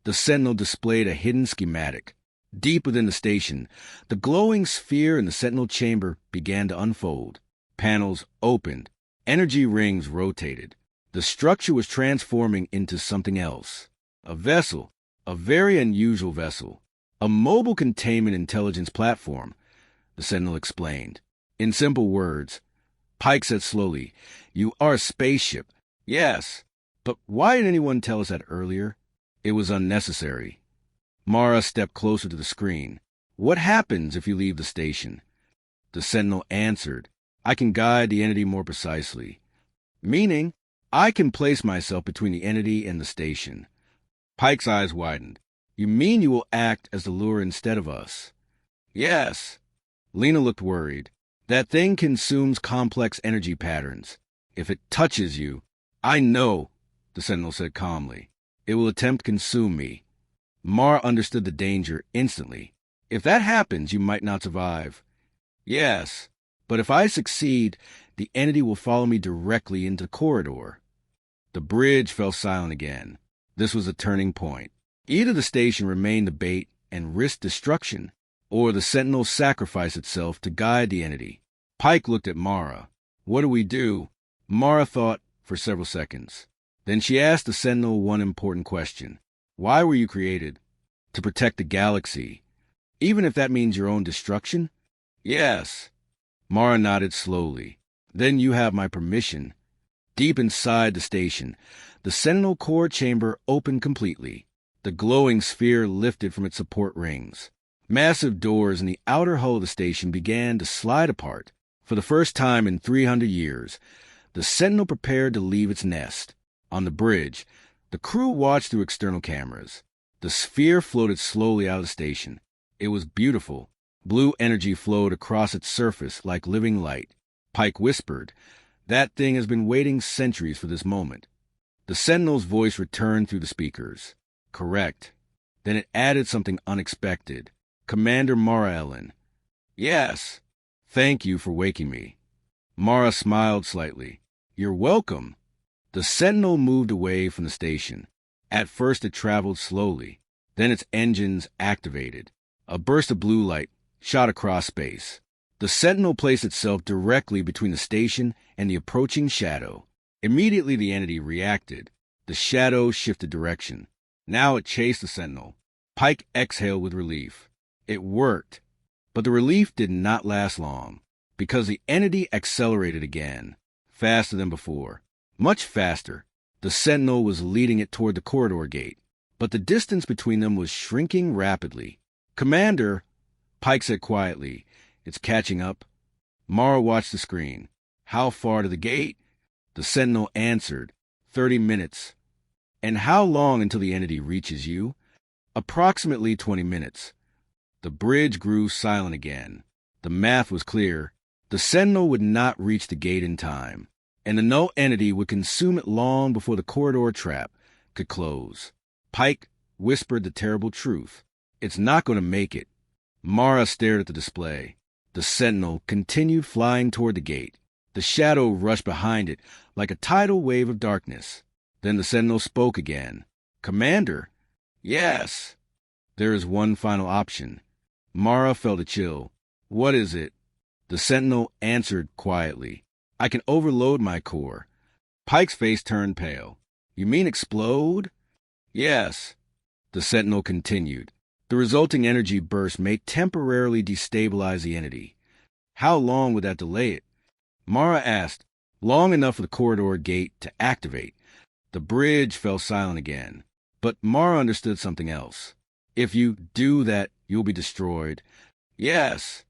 The sentinel displayed a hidden schematic. Deep within the station, the glowing sphere in the sentinel chamber began to unfold. Panels opened. Energy rings rotated. The structure was transforming into something else. A vessel. A very unusual vessel. A mobile containment intelligence platform, the sentinel explained. In simple words, Pike said slowly, You are a spaceship. Yes. But why didn't anyone tell us that earlier? It was unnecessary. Mara stepped closer to the screen. What happens if you leave the station? The sentinel answered, I can guide the entity more precisely. Meaning, I can place myself between the entity and the station. Pike's eyes widened. You mean you will act as the lure instead of us? Yes. Lena looked worried. That thing consumes complex energy patterns. If it touches you, I know, the sentinel said calmly. It will attempt to consume me. Mara understood the danger instantly. If that happens, you might not survive. Yes, but if I succeed, the entity will follow me directly into the corridor. The bridge fell silent again. This was a turning point. Either the station remained the bait and risked destruction, or the sentinel sacrificed itself to guide the entity. Pike looked at Mara. What do we do? Mara thought for several seconds. Then she asked the sentinel one important question. Why were you created? To protect the galaxy. Even if that means your own destruction? Yes. Mara nodded slowly. Then you have my permission. Deep inside the station, the Sentinel core chamber opened completely. The glowing sphere lifted from its support rings. Massive doors in the outer hull of the station began to slide apart. For the first time in 300 years, the Sentinel prepared to leave its nest. On the bridge, the crew watched through external cameras. The sphere floated slowly out of the station. It was beautiful. Blue energy flowed across its surface like living light. Pike whispered, That thing has been waiting centuries for this moment. The Sentinel's voice returned through the speakers. Correct. Then it added something unexpected. Commander Mara Ellen. Yes. Thank you for waking me. Mara smiled slightly. You're welcome. The Sentinel moved away from the station. At first it traveled slowly. Then its engines activated. A burst of blue light shot across space. The Sentinel placed itself directly between the station and the approaching shadow. Immediately the entity reacted. The shadow shifted direction. Now it chased the Sentinel. Pike exhaled with relief. It worked. But the relief did not last long, because the entity accelerated again, faster than before. Much faster. The sentinel was leading it toward the corridor gate, but the distance between them was shrinking rapidly. "Commander," Pike said quietly, "it's catching up." Mara watched the screen. "How far to the gate?" The sentinel answered, 30 minutes. "And how long until the entity reaches you?" "Approximately 20 minutes. The bridge grew silent again. The math was clear. The sentinel would not reach the gate in time, and the null entity would consume it long before the corridor trap could close. Pike whispered the terrible truth. "It's not going to make it." Mara stared at the display. The sentinel continued flying toward the gate. The shadow rushed behind it like a tidal wave of darkness. Then the sentinel spoke again. "Commander." "Yes." "There is one final option." Mara felt a chill. "What is it?" The sentinel answered quietly. "I can overload my core." Pike's face turned pale. "You mean explode?" "Yes." The sentinel continued. "The resulting energy burst may temporarily destabilize the entity." "How long would that delay it?" Mara asked. "Long enough for the corridor gate to activate." The bridge fell silent again. But Mara understood something else. "If you do that, you'll be destroyed." "Yes."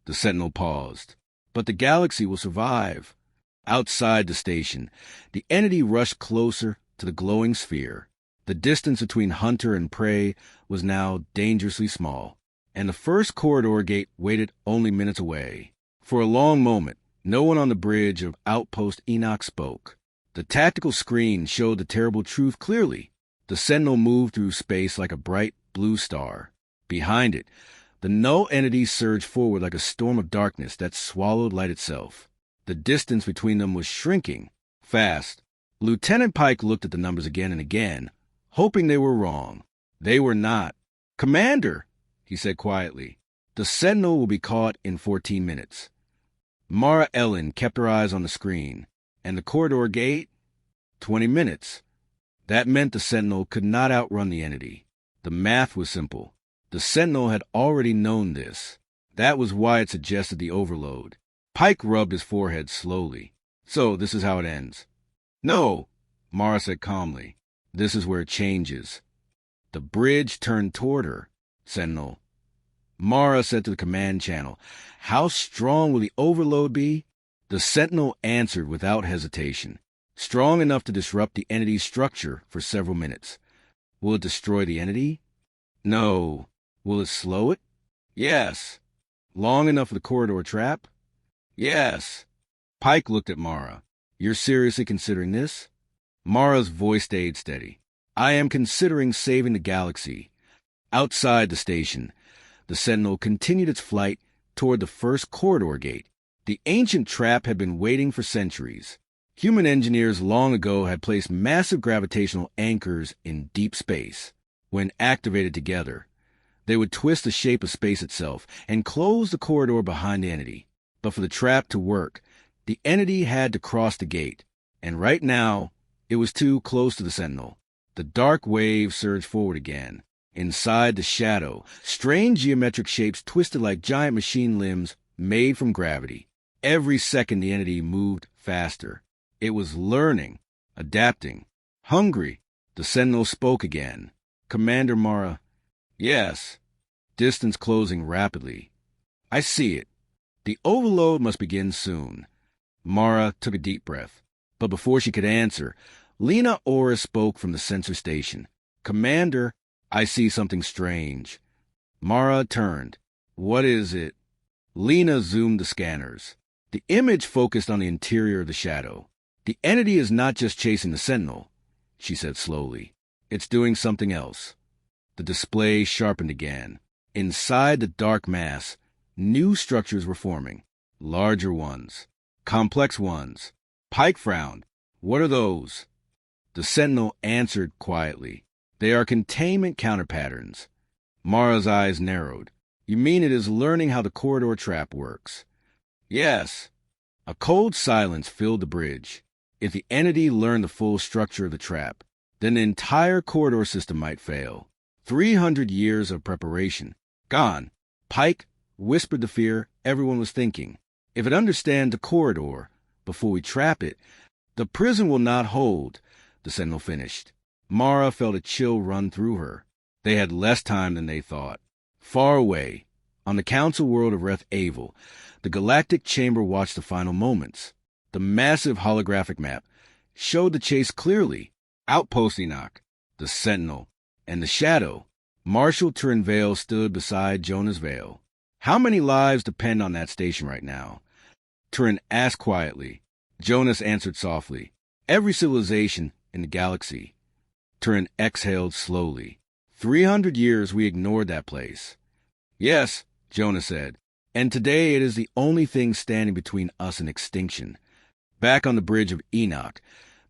The sentinel paused. "But the galaxy will survive." Outside the station, the entity rushed closer to the glowing sphere. The distance between hunter and prey was now dangerously small, and the first corridor gate waited only minutes away. For a long moment, no one on the bridge of Outpost Enoch spoke. The tactical screen showed the terrible truth clearly. The sentinel moved through space like a bright blue star. Behind it, the null entity surged forward like a storm of darkness that swallowed light itself. The distance between them was shrinking, fast. Lieutenant Pike looked at the numbers again and again, hoping they were wrong. They were not. "Commander," he said quietly, "the sentinel will be caught in 14 minutes. Mara Ellen kept her eyes on the screen. "And the corridor gate?" 20 minutes. That meant the sentinel could not outrun the entity. The math was simple. The sentinel had already known this. That was why it suggested the overload. Pike rubbed his forehead slowly. "So this is how it ends." "No," Mara said calmly. "This is where it changes." The bridge turned toward her. "Sentinel." Mara said to the command channel, "How strong will the overload be?" The sentinel answered without hesitation. "Strong enough to disrupt the entity's structure for several minutes." "Will it destroy the entity?" "No." "Will it slow it?" "Yes." "Long enough for the corridor trap?" "Yes." Pike looked at Mara. "You're seriously considering this?" Mara's voice stayed steady. "I am considering saving the galaxy." Outside the station, the sentinel continued its flight toward the first corridor gate. The ancient trap had been waiting for centuries. Human engineers long ago had placed massive gravitational anchors in deep space. When activated together, they would twist the shape of space itself and close the corridor behind the entity. But for the trap to work, the entity had to cross the gate, and right now, it was too close to the sentinel. The dark wave surged forward again. Inside the shadow, strange geometric shapes twisted like giant machine limbs made from gravity. Every second the entity moved faster. It was learning, adapting, hungry. The sentinel spoke again. "Commander Mara." "Yes." "Distance closing rapidly." "I see it. The overload must begin soon." Mara took a deep breath. But before she could answer, Lena Ora spoke from the sensor station. "Commander, I see something strange." Mara turned. "What is it?" Lena zoomed the scanners. The image focused on the interior of the shadow. "The entity is not just chasing the sentinel," she said slowly. "It's doing something else." The display sharpened again. Inside the dark mass, new structures were forming. Larger ones. Complex ones. Pike frowned. "What are those?" The sentinel answered quietly. "They are containment counterpatterns." Mara's eyes narrowed. "You mean it is learning how the corridor trap works?" "Yes." A cold silence filled the bridge. If the entity learned the full structure of the trap, then the entire corridor system might fail. 300 years of preparation. Gone. Pike whispered the fear everyone was thinking. If it understands the corridor before we trap it, the prison will not hold, the sentinel finished. Mara felt a chill run through her. They had less time than they thought. Far away, on the council world of Reth Avel, the Galactic Chamber watched the final moments. The massive holographic map showed the chase clearly. Outpost Enoch, the sentinel, and the shadow. Marshal Turin Vale stood beside Jonas Vale. How many lives depend on that station right now? Turin asked quietly. Jonas answered softly. Every civilization in the galaxy. Turin exhaled slowly. 300 years we ignored that place. Yes, Jonas said, and today it is the only thing standing between us and extinction. Back on the bridge of Enoch,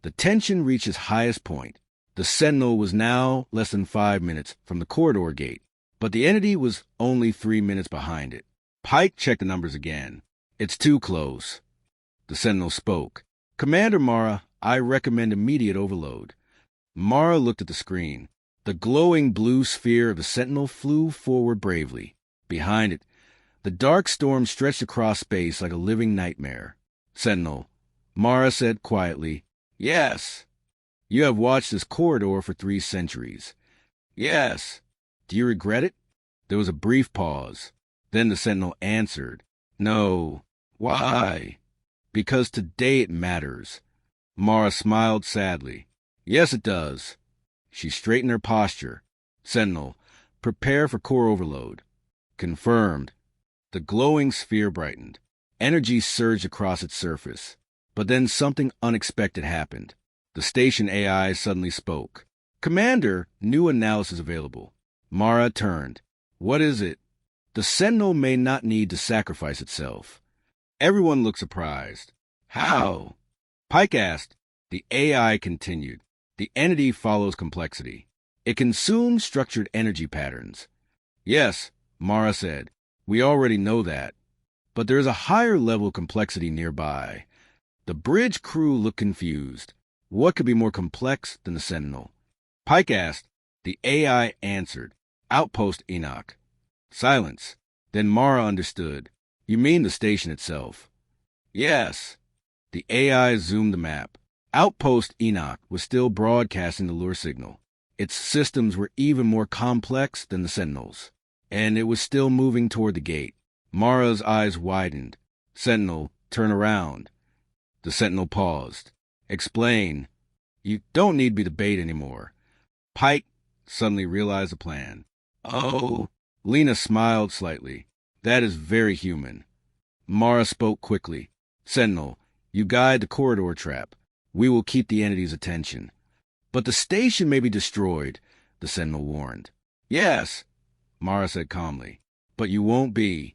the tension reached its highest point. The sentinel was now less than 5 minutes from the corridor gate, but the entity was only 3 minutes behind it. Pike checked the numbers again. It's too close. The sentinel spoke. Commander Mara, I recommend immediate overload. Mara looked at the screen. The glowing blue sphere of the sentinel flew forward bravely. Behind it, the dark storm stretched across space like a living nightmare. Sentinel, Mara said quietly, Yes. You have watched this corridor for 3 centuries. Yes. Do you regret it? There was a brief pause. Then the sentinel answered, No. Why? Because today it matters. Mara smiled sadly. Yes, it does. She straightened her posture. Sentinel, prepare for core overload. Confirmed. The glowing sphere brightened. Energy surged across its surface. But then something unexpected happened. The station AI suddenly spoke. Commander, new analysis available. Mara turned. What is it? The sentinel may not need to sacrifice itself. Everyone looked surprised. How? Pike asked. The AI continued. The entity follows complexity. It consumes structured energy patterns. Yes, Mara said. We already know that. But there is a higher level of complexity nearby. The bridge crew looked confused. What could be more complex than the sentinel? Pike asked. The AI answered. Outpost Enoch. Silence. Then Mara understood. You mean the station itself? Yes. The AI zoomed the map. Outpost Enoch was still broadcasting the lure signal. Its systems were even more complex than the Sentinel's, and it was still moving toward the gate. Mara's eyes widened. Sentinel, turn around. The Sentinel paused. Explain. You don't need me to bait anymore. Pike suddenly realized the plan. Oh. Lena smiled slightly. That is very human. Mara spoke quickly. Sentinel, you guide the corridor trap. We will keep the entity's attention. But the station may be destroyed, the Sentinel warned. Yes, Mara said calmly. But you won't be.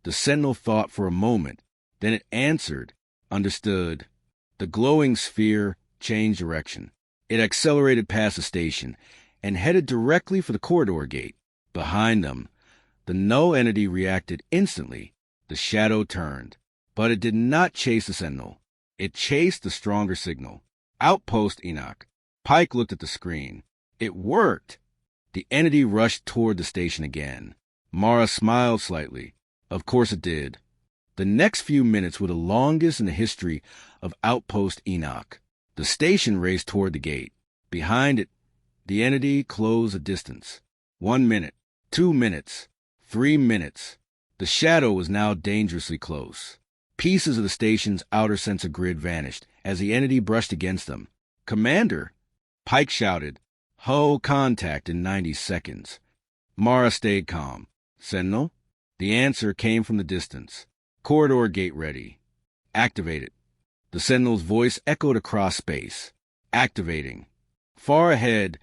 The Sentinel thought for a moment. Then it answered. Understood. The glowing sphere changed direction. It accelerated past the station and headed directly for the corridor gate. Behind them, the null entity reacted instantly. The shadow turned. But it did not chase the Sentinel. It chased the stronger signal. Outpost Enoch. Pike looked at the screen. It worked. The entity rushed toward the station again. Mara smiled slightly. Of course it did. The next few minutes were the longest in the history of Outpost Enoch. The station raced toward the gate. Behind it, the entity closed the distance. 1 minute, 2 minutes, 3 minutes. The shadow was now dangerously close. Pieces of the station's outer sensor grid vanished as the entity brushed against them. Commander! Pike shouted. Hull contact in 90 seconds. Mara stayed calm. Sentinel? The answer came from the distance. Corridor gate ready. Activate it. The Sentinel's voice echoed across space. Activating. Far ahead,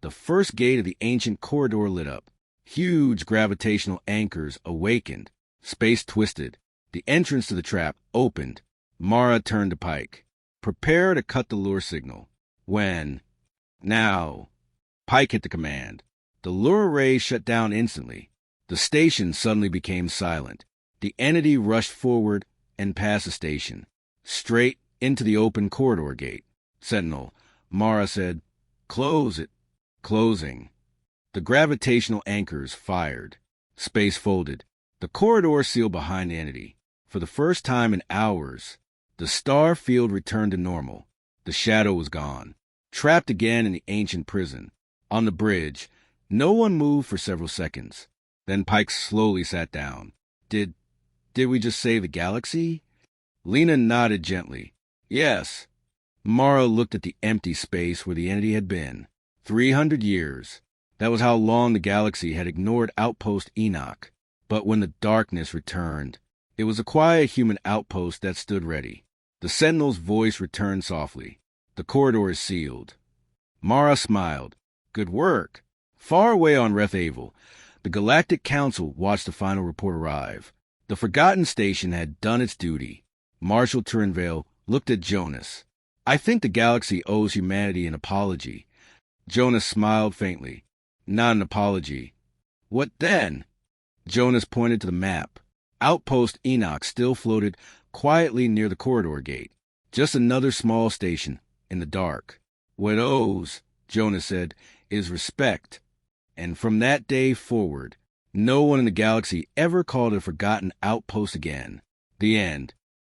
the first gate of the ancient corridor lit up. Huge gravitational anchors awakened. Space twisted. The entrance to the trap opened. Mara turned to Pike. Prepare to cut the lure signal. When? Now. Pike hit the command. The lure array shut down instantly. The station suddenly became silent. The entity rushed forward and past the station, straight into the open corridor gate. Sentinel, Mara said, Close it. Closing. The gravitational anchors fired. Space folded. The corridor sealed behind the entity. For the first time in hours, the star field returned to normal. The shadow was gone. Trapped again in the ancient prison. On the bridge, no one moved for several seconds. Then Pike slowly sat down. Did we just save the galaxy? Lena nodded gently. Yes. Mara looked at the empty space where the entity had been. 300 years. That was how long the galaxy had ignored Outpost Enoch. But when the darkness returned, it was a quiet human outpost that stood ready. The sentinel's voice returned softly. The corridor is sealed. Mara smiled. Good work. Far away on Reth-Avel, the Galactic Council watched the final report arrive. The Forgotten Station had done its duty. Marshal Turinvale looked at Jonas. I think the galaxy owes humanity an apology. Jonas smiled faintly. Not an apology. What then? Jonas pointed to the map. Outpost Enoch still floated quietly near the corridor gate. Just another small station in the dark. What it owes, Jonas said, is respect. And from that day forward, no one in the galaxy ever called it a forgotten outpost again. The end.